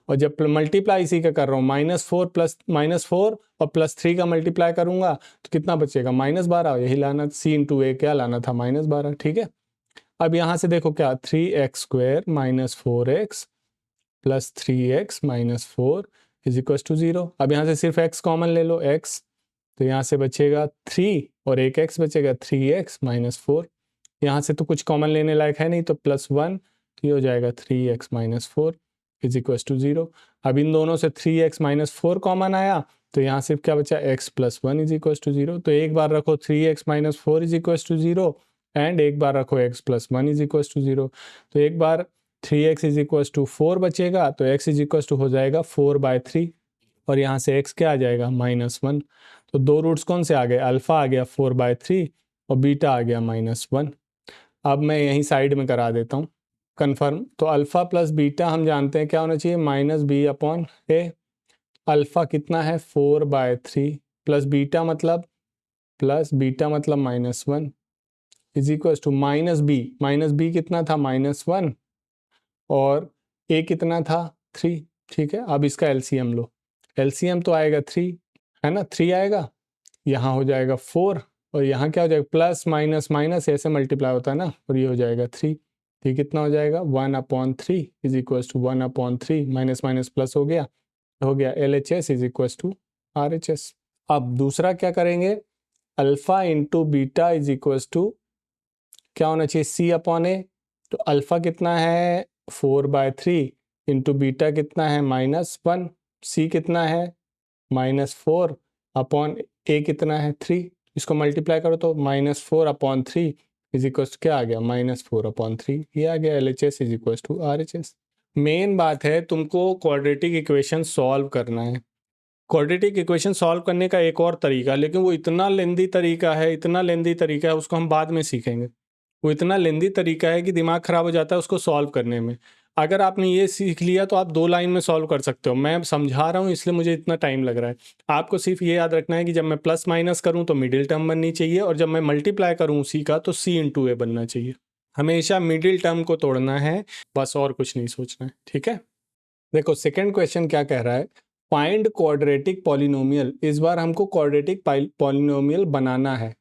और जब मल्टीप्लाई इसी का कर रहा हूँ -4 और +3 का मल्टीप्लाई करूंगा तो कितना बचेगा -12। यही लाना c इंटू ए, क्या लाना था -12, ठीक है। अब यहां से देखो क्या 3x² - 4x + 3x - 4 is equal to 0। अब यहाँ से सिर्फ x कॉमन ले लो x, तो यहाँ से बचेगा 3 और एक x बचेगा 3x - 4। यहाँ से तो कुछ कॉमन लेने लायक है नहीं, तो +1, तो ये हो जाएगा 3x - 4 इज इक्वल टू 0। अब इन दोनों से 3x - 4 कॉमन आया, तो यहाँ सिर्फ क्या बचा x + 1 इज इक्वल टू 0। तो एक बार रखो 3x - 4 is equal to 0, and एक बार रखो x + 1 इज इक्वल टू 0। तो एक बार 3x इज इक्वल टू 4 बचेगा, तो x इज इक्वल टू हो जाएगा 4/3, और यहाँ से x क्या आ जाएगा -1। तो दो रूट्स कौन से आ गए, अल्फा आ गया 4/3 और बीटा आ गया -1। अब मैं यहीं साइड में करा देता हूँ कन्फर्म। तो अल्फा प्लस बीटा हम जानते हैं क्या होना चाहिए -b/a। अल्फा कितना है 4/3 प्लस बीटा मतलब -1 इज इक्वल टू -b कितना था -1, और a कितना था 3, ठीक है। अब इसका एलसीएम लो, एलसीएम तो आएगा 3 है ना, 3 आएगा, यहाँ हो जाएगा 4, और यहाँ क्या हो जाएगा प्लस माइनस माइनस ऐसे मल्टीप्लाई होता है ना, और ये हो जाएगा 3। तो ये कितना हो जाएगा 1/3 is equal to 1/3, minus minus plus हो गया LHS is equal to RHS। अब दूसरा क्या करेंगे, alpha into beta is equal to क्या होना चाहिए C/A। तो अल्फा कितना है 4/3 इंटू बीटा कितना है -1, C कितना है -4 अपॉन A कितना है 3। इसको मल्टीप्लाई करो तो -4/3 इज इक्वल टू क्या आ गया -4/3, ये आ गया LHS is equal to RHS। Main बात है तुमको क्वाड्रेटिक इक्वेशन सॉल्व करना है। क्वाड्रेटिक इक्वेशन सॉल्व करने का एक और तरीका, लेकिन वो इतना लेंदी तरीका है, उसको हम बाद में सीखेंगे। वो इतना लेंदी तरीका है कि दिमाग खराब हो जाता है उसको सॉल्व करने में। अगर आपने ये सीख लिया तो आप 2 लाइन में सॉल्व कर सकते हो। मैं समझा रहा हूँ इसलिए मुझे इतना टाइम लग रहा है। आपको सिर्फ ये याद रखना है कि जब मैं प्लस माइनस करूँ तो मिडिल टर्म बननी चाहिए, और जब मैं मल्टीप्लाई करूँ उसी का तो C इंटू ए बनना चाहिए। हमेशा मिडिल टर्म को तोड़ना है, बस और कुछ नहीं सोचना है, ठीक है। देखो सेकेंड क्वेश्चन क्या कह रहा है, फाइंड क्वाड्रेटिक पॉलिनोमियल। इस बार हमको क्वाड्रेटिक पॉलिनोमियल बनाना है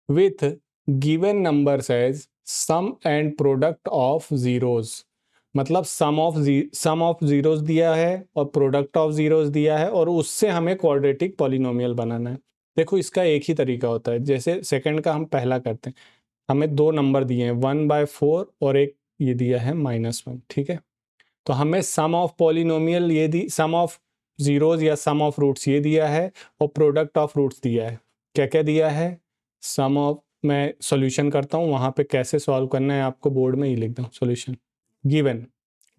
with given numbers as sum and product of zeros. मतलब सम ऑफ जीरोस दिया है और प्रोडक्ट ऑफ जीरोस दिया है, और उससे हमें क्वाड्रेटिक पॉलिनोमियल बनाना है। देखो इसका एक ही तरीका होता है, जैसे सेकंड का हम पहला करते हैं। हमें 2 नंबर दिए हैं 1/4 और एक ये दिया है -1, ठीक है। तो हमें सम ऑफ पॉलिनोमियल ये दी, सम ऑफ जीरोज या सम ऑफ रूट्स ये दिया है और प्रोडक्ट ऑफ रूट्स दिया है। क्या क्या दिया है? सम ऑफ, मैं सॉल्यूशन करता हूँ, वहाँ पे कैसे सॉल्व करना है आपको बोर्ड में ही लिख दूँ सॉल्यूशन।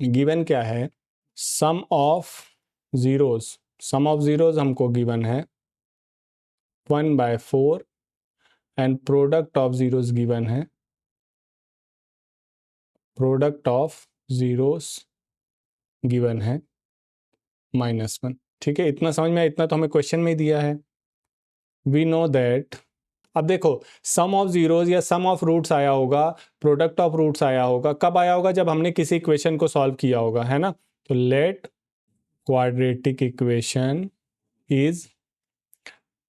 गिवन क्या है? Sum of zeros, sum of zeros हमको गिवन है 1/4 and product of zeros given है, प्रोडक्ट ऑफ जीरोस गिवन है -1। ठीक है, इतना समझ में आया? इतना तो हमें क्वेश्चन में ही दिया है। वी नो दैट, अब देखो सम ऑफ जीरोज या सम ऑफ रूट्स आया होगा, प्रोडक्ट ऑफ रूट्स आया होगा, कब आया होगा? जब हमने किसी इक्वेशन को सॉल्व किया होगा, है ना। तो late quadratic equation is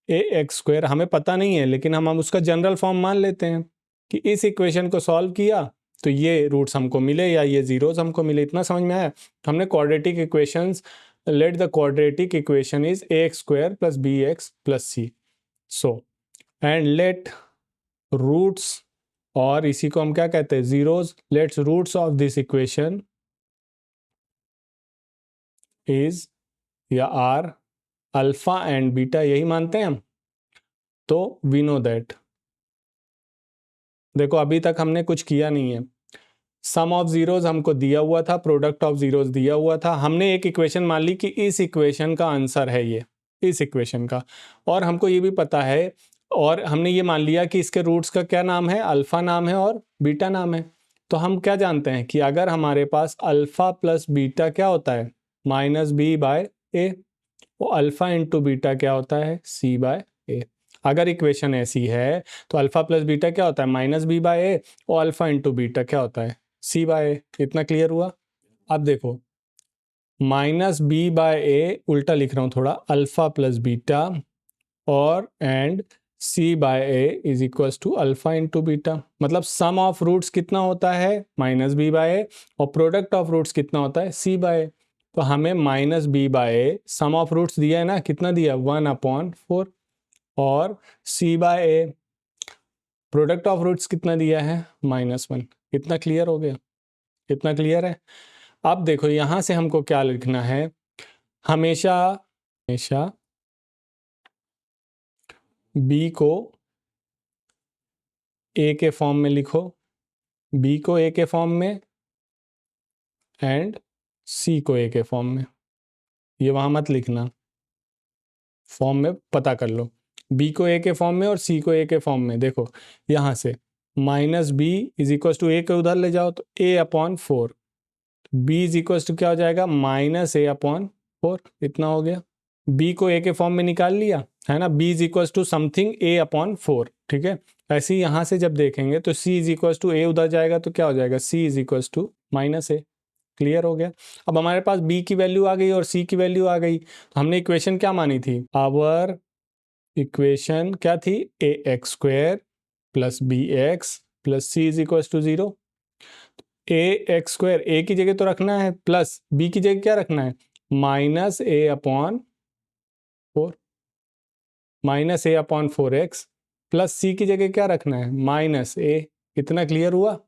ax², हमें पता नहीं है लेकिन हम उसका जनरल फॉर्म मान लेते हैं कि इस इक्वेशन को सॉल्व किया तो ये रूट्स हमको मिले या ये जीरोस हमको मिले। इतना समझ में आया? तो हमने quadratic equations, let the quadratic equation is ax² + bx + c, so and let roots, और इसी को हम क्या कहते हैं? Zeros. Let's roots of this equation is या आर अल्फा एंड बीटा, यही मानते हैं हम। तो वी नो दैट, देखो अभी तक हमने कुछ किया नहीं है। सम ऑफ जीरोज हमको दिया हुआ था, प्रोडक्ट ऑफ जीरोज दिया हुआ था, हमने एक इक्वेशन मान ली कि इस इक्वेशन का आंसर है ये, इस इक्वेशन का, और हमको ये भी पता है, और हमने ये मान लिया कि इसके रूट्स का क्या नाम है? अल्फा नाम है और बीटा नाम है। तो हम क्या जानते हैं कि अगर हमारे पास अल्फा प्लस बीटा क्या होता है? -b/a, और अल्फा इंटू बीटा क्या होता है? c/a। अगर इक्वेशन ऐसी है तो अल्फा प्लस बीटा क्या होता है? -b/a, और अल्फा इंटू बीटा क्या होता है? c/a। इतना क्लियर हुआ? अब देखो -b/a उल्टा लिख रहा हूँ थोड़ा, अल्फा प्लस बीटा और and c/a is equals to alpha into beta. मतलब सम ऑफ रूट्स कितना होता है? -b/a, और प्रोडक्ट ऑफ रूट्स कितना होता है? c/a। तो हमें -b/a सम ऑफ रूट्स दिया है ना, कितना दिया? 1/4, और c/a प्रोडक्ट ऑफ रूट्स कितना दिया है? -1। इतना क्लियर हो गया? इतना क्लियर है? अब देखो यहां से हमको क्या लिखना है, हमेशा हमेशा b को a के फॉर्म में लिखो, b को a के फॉर्म में एंड c को a के फॉर्म में। ये वहां मत लिखना, फॉर्म में पता कर लो, b को a के फॉर्म में और c को a के फॉर्म में। देखो यहां से -b is equal to a के उधर ले जाओ तो a/4, b is equal to क्या हो जाएगा? -a/4। इतना हो गया। b को a के फॉर्म में निकाल लिया है ना, b is equal to something a/4। ठीक है, ऐसे ही यहां से जब देखेंगे तो c is equal to a उधर जाएगा तो क्या हो जाएगा? c is equal to -a। Clear हो गया? अब हमारे पास b की वैल्यू आ गई और c की वैल्यू आ गई, तो हमने इक्वेशन क्या मानी थी? आवर इक्वेशन क्या थी? ax² + bx + c is equal to 0। ax², a की जगह तो रखना है, प्लस b की जगह क्या रखना है? -a/4, -a/4x, प्लस c की जगह क्या रखना है? -a। इतना क्लियर हुआ?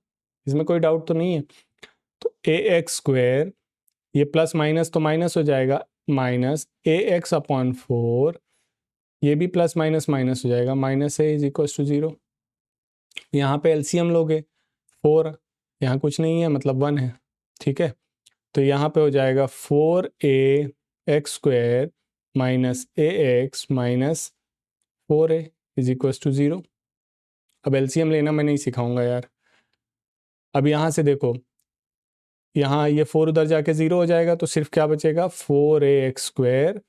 इसमें कोई डाउट तो नहीं है? तो ax², ये प्लस माइनस तो माइनस हो जाएगा, -ax/4, ये भी प्लस माइनस माइनस हो जाएगा, -a इज इक्वल टू 0। यहाँ पे एलसीएम लोगे 4, यहाँ कुछ नहीं है मतलब 1 है। ठीक है, तो यहाँ पे हो जाएगा 4ax² - ax - 4a is equal to 0। अब एलसीएम लेना मैं नहीं सिखाऊंगा यार। अब यहाँ से देखो, यहाँ ये 4 उधर जाके 0 हो जाएगा तो सिर्फ क्या बचेगा? 4ax² -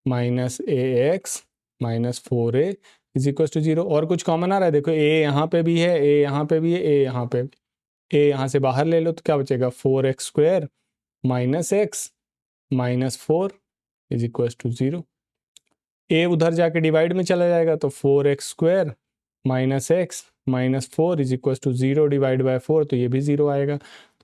ax - 4a is equal to 0। और कुछ कॉमन आ रहा है? देखो a यहाँ पे भी है, a यहाँ पे भी है, a यहाँ पे, a यहाँ से बाहर ले लो तो क्या बचेगा? 4x² - x - 4 is equal to 0। a उधर जाके डिवाइड में चला जाएगा तो 4x² - x - 4 is equal to 0 divide by 4, तो ये भी 0 आएगा।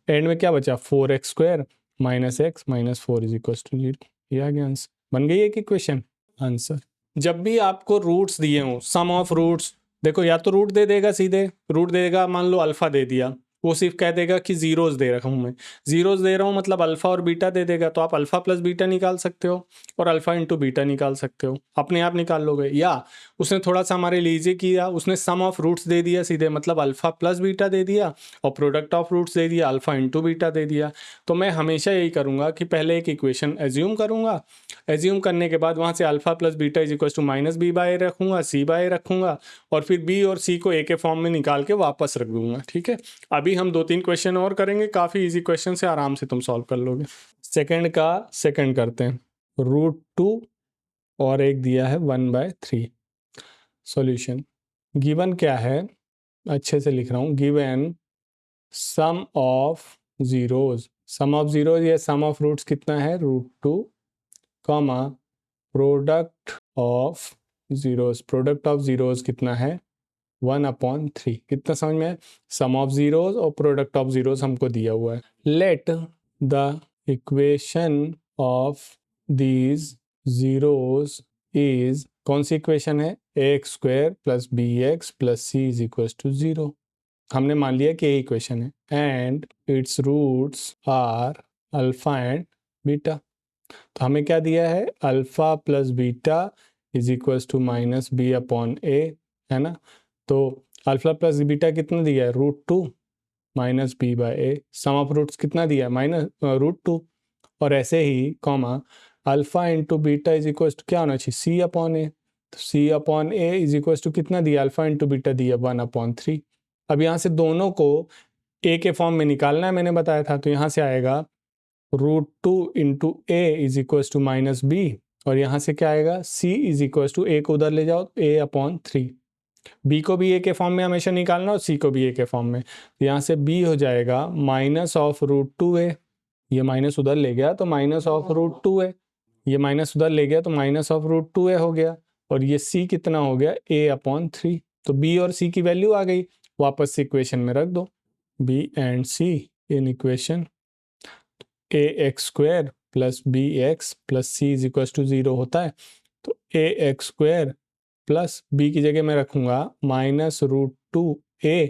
एंड में क्या बचा? 4x² - x - 4 is equal to 0। ये आ गया आंसर। बन गई एक इक्वेशन आंसर। जब भी आपको रूट्स दिए हों, सम ऑफ रूट्स, देखो या तो रूट दे देगा, सीधे रूट दे देगा, मान लो अल्फा दे दिया, वो सिर्फ कह देगा कि जीरोज दे रखा हूँ मैं, जीरोज दे रहा हूँ मतलब अल्फा और बीटा दे देगा, तो आप अल्फा प्लस बीटा निकाल सकते हो और अल्फा इंटू बीटा निकाल सकते हो, अपने आप निकाल लोगे। या उसने थोड़ा सा हमारे लिए इजी किया, उसने सम ऑफ रूट्स दे दिया सीधे, मतलब अल्फा प्लस बीटा दे दिया और प्रोडक्ट ऑफ रूट्स दे दिया, अल्फा इंटू बीटा दे दिया। तो मैं हमेशा यही करूँगा कि पहले एक इक्वेशन एज्यूम करूँगा, एज्यूम करने के बाद वहाँ से alpha plus beta is equal to minus b by रखूँगा, सी बाय रखूँगा, और फिर बी और सी को ए के फॉर्म में निकाल के वापस रख दूंगा। ठीक है, अभी हम 2-3 क्वेश्चन और करेंगे, काफ़ी इजी क्वेश्चन से आराम से तुम सॉल्व कर लोगे। सेकंड का सेकंड करते हैं, √2 और एक दिया है 1/3। सॉल्यूशन गिवन क्या है, अच्छे से लिख रहा हूँ, given sum of zeros, sum of zeros या सम ऑफ रूट्स कितना है √2 comma product of zeros, product of zeros कितना है 1/3। कितना समझ में है, सम ऑफ जीरोज और प्रोडक्ट ऑफ जीरोज हमको दिया हुआ है। Let the equation of these zeros is, कौन सी इक्वेशन है, ax² + bx + c = 0। हमने मान लिया कि ये इक्वेशन है, and its roots are alpha and beta. तो हमें क्या दिया है, alpha plus beta is equal to -b/a, है ना। तो अल्फा प्लस बीटा कितना दिया है √2 -b/a, सम ऑफ रूट्स कितना दिया है -√2, और ऐसे ही comma alpha into beta is equal to क्या होना चाहिए c/a, तो c/a इज इक्वल टू कितना दिया, अल्फा इंटू बीटा दिया 1/3। अब यहाँ से दोनों को a के फॉर्म में निकालना है, मैंने बताया था, तो यहाँ से आएगा √2 into a is equal to -b, और यहाँ से क्या आएगा c is equal to a को उधर ले जाओ a/3, b को भी a के फॉर्म में हमेशा निकालना और c को भी a के फॉर्म में, तो यहाँ से b हो जाएगा -√2a, ये माइनस उधर ले गया तो -√2a, ये माइनस उधर ले गया तो -√2a हो गया, और ये c कितना हो गया a/3। तो b और c की वैल्यू आ गई, वापस से इक्वेशन में रख दो, b and c in equation, ax² + bx + c = 0 होता है, तो ax² + b की जगह मैं रखूँगा -√2a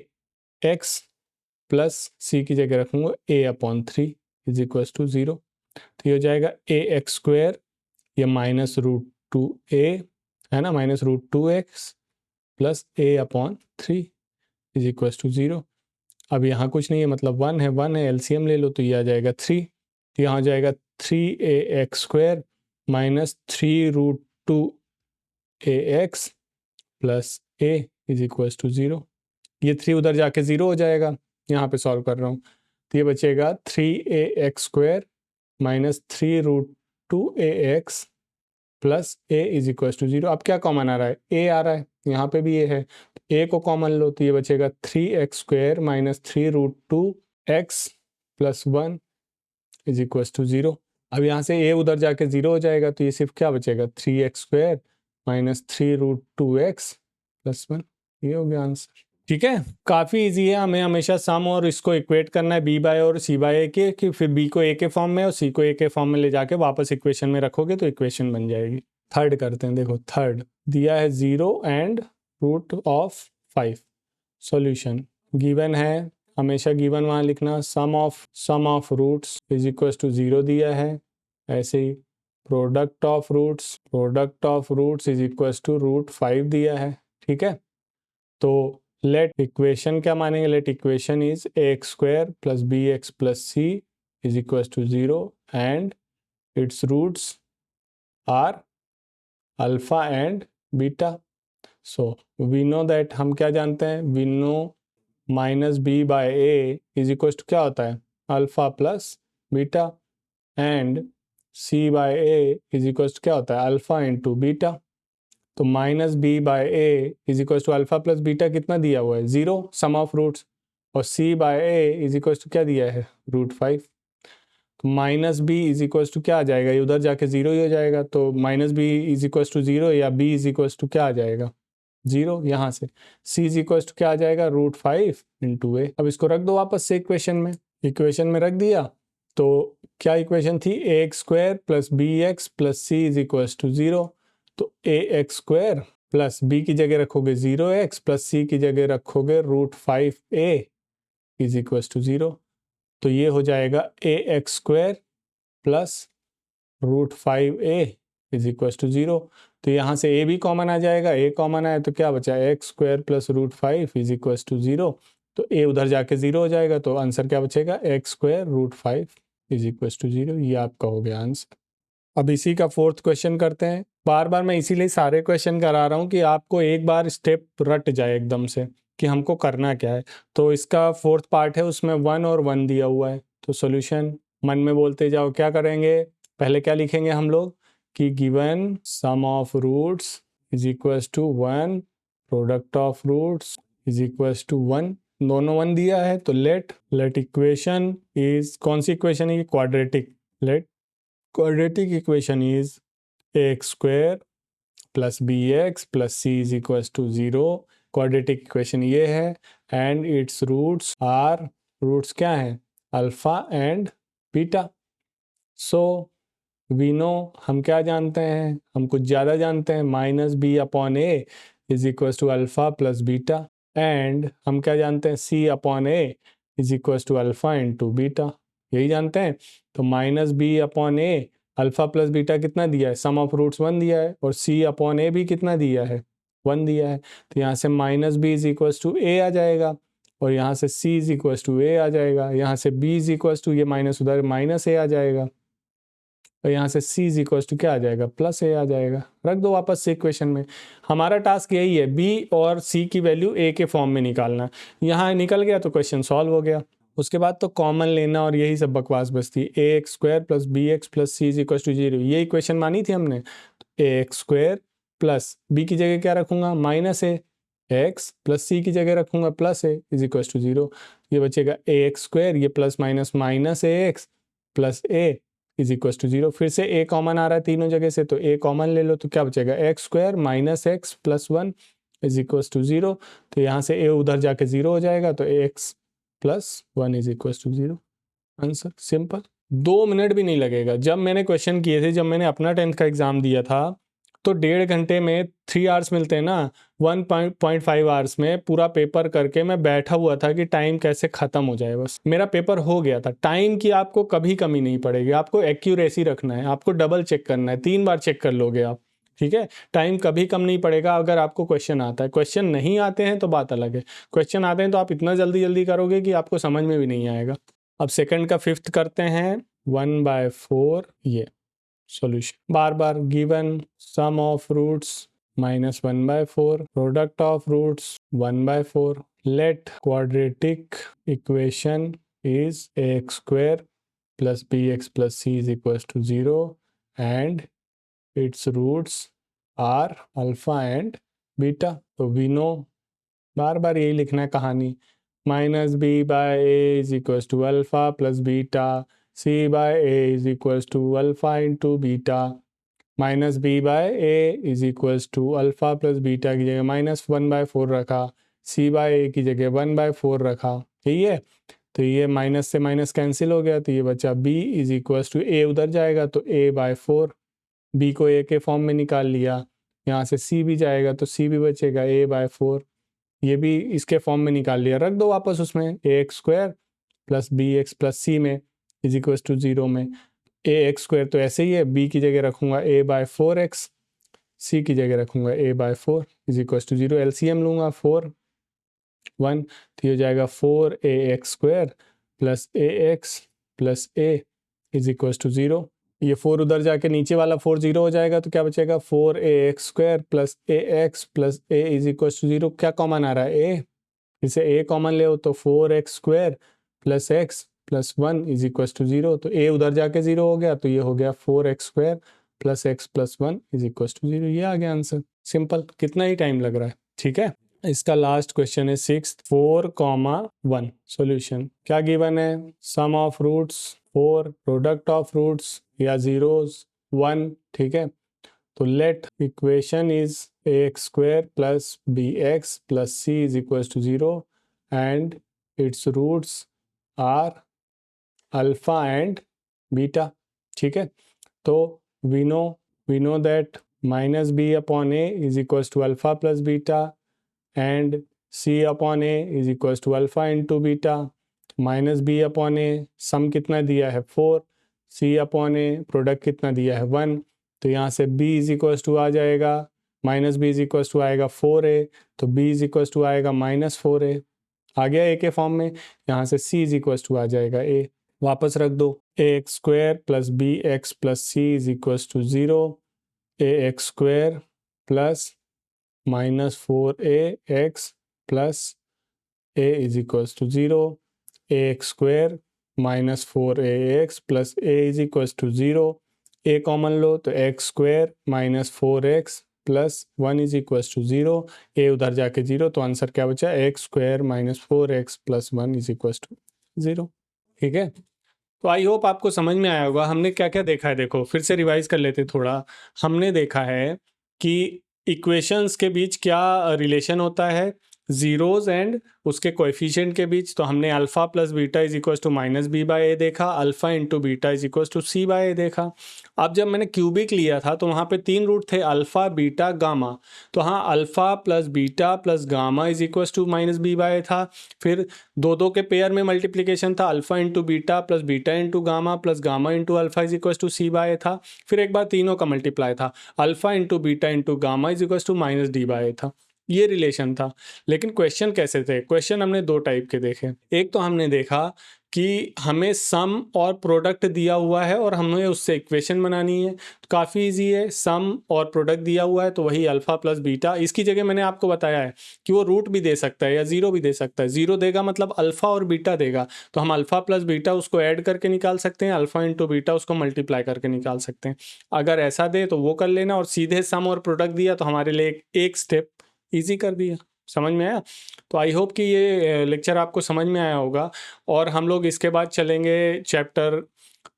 x + c की जगह रखूँगा a/3 = 0। तो ये हो जाएगा ax² या -√2a, है ना, -√2x + a/3 = 0। अब यहाँ कुछ नहीं है, मतलब 1 है, एलसीएम ले लो तो ये आ जाएगा 3, तो यहाँ हो जाएगा 3ax² -3√2ax + a = 0। ये 3 उधर जाके 0 हो जाएगा, यहाँ पे सॉल्व कर रहा हूँ, तो ये बचेगा 3ax² -3√2ax + a = 0। अब क्या कॉमन आ रहा है, a आ रहा है, यहाँ पे भी a है, तो a को कॉमन लो तो ये बचेगा 3x² -3√2x + 1 = 0। अब यहाँ से a उधर जाके 0 हो जाएगा, तो ये सिर्फ क्या बचेगा 3x² -3√2x + 1, ये हो गया आंसर। ठीक है, काफ़ी इजी है, हमें हमेशा सम और इसको इक्वेट करना है b बाय और c बाय a के, कि फिर b को a के फॉर्म में और c को a के फॉर्म में ले जाके वापस इक्वेशन में रखोगे तो इक्वेशन बन जाएगी। थर्ड करते हैं, देखो थर्ड दिया है 0 एंड √5। सॉल्यूशन गिवन है, हमेशा गिवन वहाँ लिखना, sum of roots is equal to 0 दिया है, ऐसे ही product of roots is equal to √5 दिया है। ठीक है, तो लेट इक्वेशन क्या मानेंगे, let equation is ax² + bx + c = 0 and its roots are alpha and beta. So we know that, हम क्या जानते हैं, we know -b/a is equal to क्या होता है, alpha plus beta, and c/a is equal to क्या होता है, अल्फा इंटू बीटा। तो -b/a is equal to alpha plus beta कितना दिया हुआ है 0, सम ऑफ रूट्स, और c/a इज इक्वल टू क्या दिया है √5। तो -b इज इक्वल टू क्या आ जाएगा, ये उधर जाके 0 ही हो जाएगा, तो -b इज इक्वल टू 0 या b इज इक्वल टू क्या आ जाएगा 0, यहाँ से c इज इक्वल टू क्या आ जाएगा √5 × a। अब इसको रख दो वापस से इक्वेशन में रख दिया, तो क्या इक्वेशन थी, ax² + bx + c = 0, तो ax² + b की जगह रखोगे 0x + c की जगह रखोगे √5a इज इक्वल टू 0। तो ये हो जाएगा a x square plus √5a is equal to 0। तो यहाँ से a भी कॉमन आ जाएगा, a कॉमन आया तो क्या बचा, x square plus √5 is equal to 0। तो a उधर जाके 0 हो जाएगा, तो आंसर क्या बचेगा, x square √5 is equal to 0। ये आपका हो गया आंसर। अब इसी का फोर्थ क्वेश्चन करते हैं। बार बार मैं इसीलिए सारे क्वेश्चन करा रहा हूँ कि आपको एक बार स्टेप रट जाए एकदम से कि हमको करना क्या है। तो इसका फोर्थ पार्ट है, उसमें 1 और 1 दिया हुआ है। तो सॉल्यूशन मन में बोलते जाओ। क्या करेंगे, पहले क्या लिखेंगे हम लोग कि given sum of roots is equal to 1, product of roots is equal to 1। दोनों 1 दिया है तो लेट इक्वेशन इज, कौन सी इक्वेशन है ये, quadratic. Let quadratic equation is ax square plus bx plus c is equals to 0। quadratic equation ये है and its roots are, roots क्या है, alpha and beta. So we know, हम क्या जानते हैं, हम कुछ ज़्यादा जानते हैं, -b/a is equal to alpha plus beta. And हम क्या जानते हैं, c/a is equal to alpha into beta, यही जानते हैं। तो -b/a अल्फा प्लस बीटा कितना दिया है, सम ऑफ रूट्स 1 दिया है, और c/a भी कितना दिया है, 1 दिया है। तो यहाँ से -b is equal to a आ जाएगा, और यहाँ से c is equal to a आ जाएगा, यहाँ से b इज इक्वल टू, ये माइनस उधर -a आ जाएगा, और यहाँ से c इज इक्वल टू क्या आ जाएगा, +a आ जाएगा। रख दो वापस से इक्वेशन में। हमारा टास्क यही है, b और c की वैल्यू a के फॉर्म में निकालना। यहाँ निकल गया तो क्वेश्चन सॉल्व हो गया। उसके बाद तो कॉमन लेना और यही सब बकवास बचती है। A x square plus b x plus c is equal to 0, ये इक्वेशन मानी थी हमने। तो a x square plus b की जगह क्या रखूंगा, -a, एक्स प्लस सी की जगह रखूंगा +a इज इक्वल टू 0। ये बचेगा ए एक्स स्क्वायर, ये plus minus -ax plus a is equal to 0। फिर से a कॉमन आ रहा है तीनों जगह से, तो a कॉमन ले लो, तो क्या बचेगा, x square minus x plus 1 is equal to 0। तो यहाँ से a उधर जाके 0 हो जाएगा, तो x plus 1 is equal to 0। Answer simple, 2 minute भी नहीं लगेगा। जब मैंने क्वेश्चन किए थे, जब मैंने अपना 10th का एग्जाम दिया था, तो 1.5 घंटे में 3 आवर्स मिलते हैं ना, 1.5 आवर्स में पूरा पेपर करके मैं बैठा हुआ था कि टाइम कैसे ख़त्म हो जाए, बस मेरा पेपर हो गया था। टाइम की आपको कभी कमी नहीं पड़ेगी, आपको एक्यूरेसी रखना है, आपको डबल चेक करना है, 3 बार चेक कर लोगे आप, ठीक है। टाइम कभी कम नहीं पड़ेगा अगर आपको क्वेश्चन आता है। क्वेश्चन नहीं आते हैं तो बात अलग है, क्वेश्चन आते हैं तो आप इतना जल्दी जल्दी करोगे कि आपको समझ में भी नहीं आएगा। अब सेकंड का 5th करते हैं, 1/4 ये सॉल्यूशन। बार बार given sum of roots -1/4, product of roots 1/4। Let quadratic equation is x square plus bx plus c is equal to 0 and its roots are alpha and beta. तो वी नो, बार बार यही लिखना है कहानी, -b/a is equal to alpha plus beta, c/a is equal to alpha into beta. -b/a is equal to alpha plus beta की जगह -1/4 रखा, c/a की जगह 1/4 रखा, यही है। तो ये माइनस से माइनस कैंसिल हो गया, तो ये बचा b is equal to a उधर जाएगा तो a/4, b को a के फॉर्म में निकाल लिया, यहाँ से c भी जाएगा तो c भी बचेगा a/4, ये भी इसके फॉर्म में निकाल लिया। रख दो वापस उसमें, a x square plus b x plus c में इज इक्वल टू 0 में। ए एक्स स्क्वायर तो ऐसे ही है, बी की जगह रखूंगा a/4x, सी की जगह रखूंगा a/4 is equal to 0। LCM लूंगा 4 1, तो ये हो जाएगा 4ax square plus ax plus a is equal to 0। ये 4 उधर जाके नीचे वाला 4 0 हो जाएगा, तो क्या बचेगा 4ax square plus ax plus a is equal to 0। क्या कॉमन आ रहा है, a, इसे a कॉमन ले हो तो 4x square plus x plus 1 is equal to 0। तो a उधर जाके 0 हो गया, तो ये हो गया 4x square plus x plus 1 is equal to 0। ये आ गया आंसर, सिंपल, कितना ही टाइम लग रहा है, ठीक है। इसका लास्ट क्वेश्चन है 6th, 4,1 सॉल्यूशन। क्या गिवन है, sum of roots 4, product of roots या जीरोस 1, ठीक है। तो let equation is ax square plus bx plus c is equal to 0 and its roots are alpha and beta, ठीक है। तो we know that -b/a is equal to alpha plus beta and c/a is equals to alpha into beta, minus b upon a, sum कितना दिया है 4, सी upon ए product कितना दिया है 1, तो यहाँ से b इज इक्वल्स टू आ जाएगा, minus b is equals to आएगा 4a, तो b इज इक्वल्स टू आएगा -4a, आ गया ए के फॉर्म में। यहाँ से c इज इक्वल्स टू आ जाएगा a, वापस रख दो, ax square plus b x plus c is equals to 0, ax square plus -4ax plus a is equals to 0, ax square -4ax plus a is equals to 0, a common लो तो x square -4x plus 1 is equals to 0, a उधर जाके 0, तो answer क्या बचा, x square -4x plus 1 is equals to 0। ठीक है, तो आई होप आपको समझ में आया होगा। हमने क्या क्या देखा है, देखो फिर से रिवाइज कर लेते थोड़ा। हमने देखा है कि इक्वेशंस के बीच क्या रिलेशन होता है, जीरोज एंड उसके कोएफिशिएंट के बीच। तो हमने alpha plus beta is equals to minus b by a देखा, alpha into beta is equals to c by a देखा। अब जब मैंने क्यूबिक लिया था तो वहाँ पे 3 रूट थे, अल्फा बीटा गामा, तो हाँ alpha plus beta plus gamma is equals to minus b by a था। फिर दो के पेयर में मल्टीप्लीकेशन था, alpha into beta plus beta into gamma plus gamma into alpha is equals to c by a था। फिर एक बार तीनों का मल्टीप्लाई था, alpha into beta into gamma is equals to minus d by a था। ये रिलेशन था। लेकिन क्वेश्चन कैसे थे, क्वेश्चन हमने 2 टाइप के देखे। एक तो हमने देखा कि हमें सम और प्रोडक्ट दिया हुआ है और हमें उससे इक्वेशन बनानी है, तो काफ़ी इजी है। सम और प्रोडक्ट दिया हुआ है तो वही अल्फा प्लस बीटा, इसकी जगह मैंने आपको बताया है कि वो रूट भी दे सकता है या ज़ीरो भी दे सकता है। ज़ीरो देगा मतलब अल्फा और बीटा देगा, तो हम अल्फा प्लस बीटा उसको ऐड करके निकाल सकते हैं, अल्फा इंटू बीटा उसको मल्टीप्लाई करके निकाल सकते हैं। अगर ऐसा दे तो वो कर लेना, और सीधे सम और प्रोडक्ट दिया तो हमारे लिए एक स्टेप ईजी कर दिया। समझ में आया? तो आई होप कि ये लेक्चर आपको समझ में आया होगा। और हम लोग इसके बाद चलेंगे चैप्टर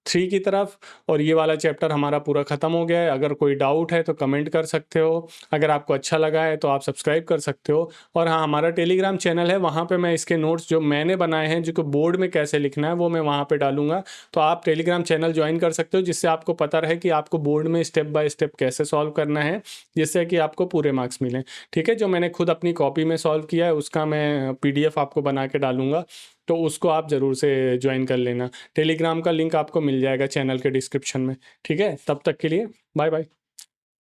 3 की तरफ, और ये वाला चैप्टर हमारा पूरा ख़त्म हो गया है। अगर कोई डाउट है तो कमेंट कर सकते हो, अगर आपको अच्छा लगा है तो आप सब्सक्राइब कर सकते हो। और हाँ, हमारा टेलीग्राम चैनल है, वहाँ पे मैं इसके नोट्स जो मैंने बनाए हैं, जो कि बोर्ड में कैसे लिखना है, वो मैं वहाँ पे डालूंगा। तो आप टेलीग्राम चैनल ज्वाइन कर सकते हो, जिससे आपको पता रहे कि आपको बोर्ड में स्टेप बाय स्टेप कैसे सॉल्व करना है, जिससे कि आपको पूरे मार्क्स मिलें। ठीक है, जो मैंने खुद अपनी कॉपी में सॉल्व किया है उसका मैं PDF आपको बना के डालूंगा, तो उसको आप ज़रूर से ज्वाइन कर लेना। टेलीग्राम का लिंक आपको मिल जाएगा चैनल के डिस्क्रिप्शन में। ठीक है, तब तक के लिए बाय बाय।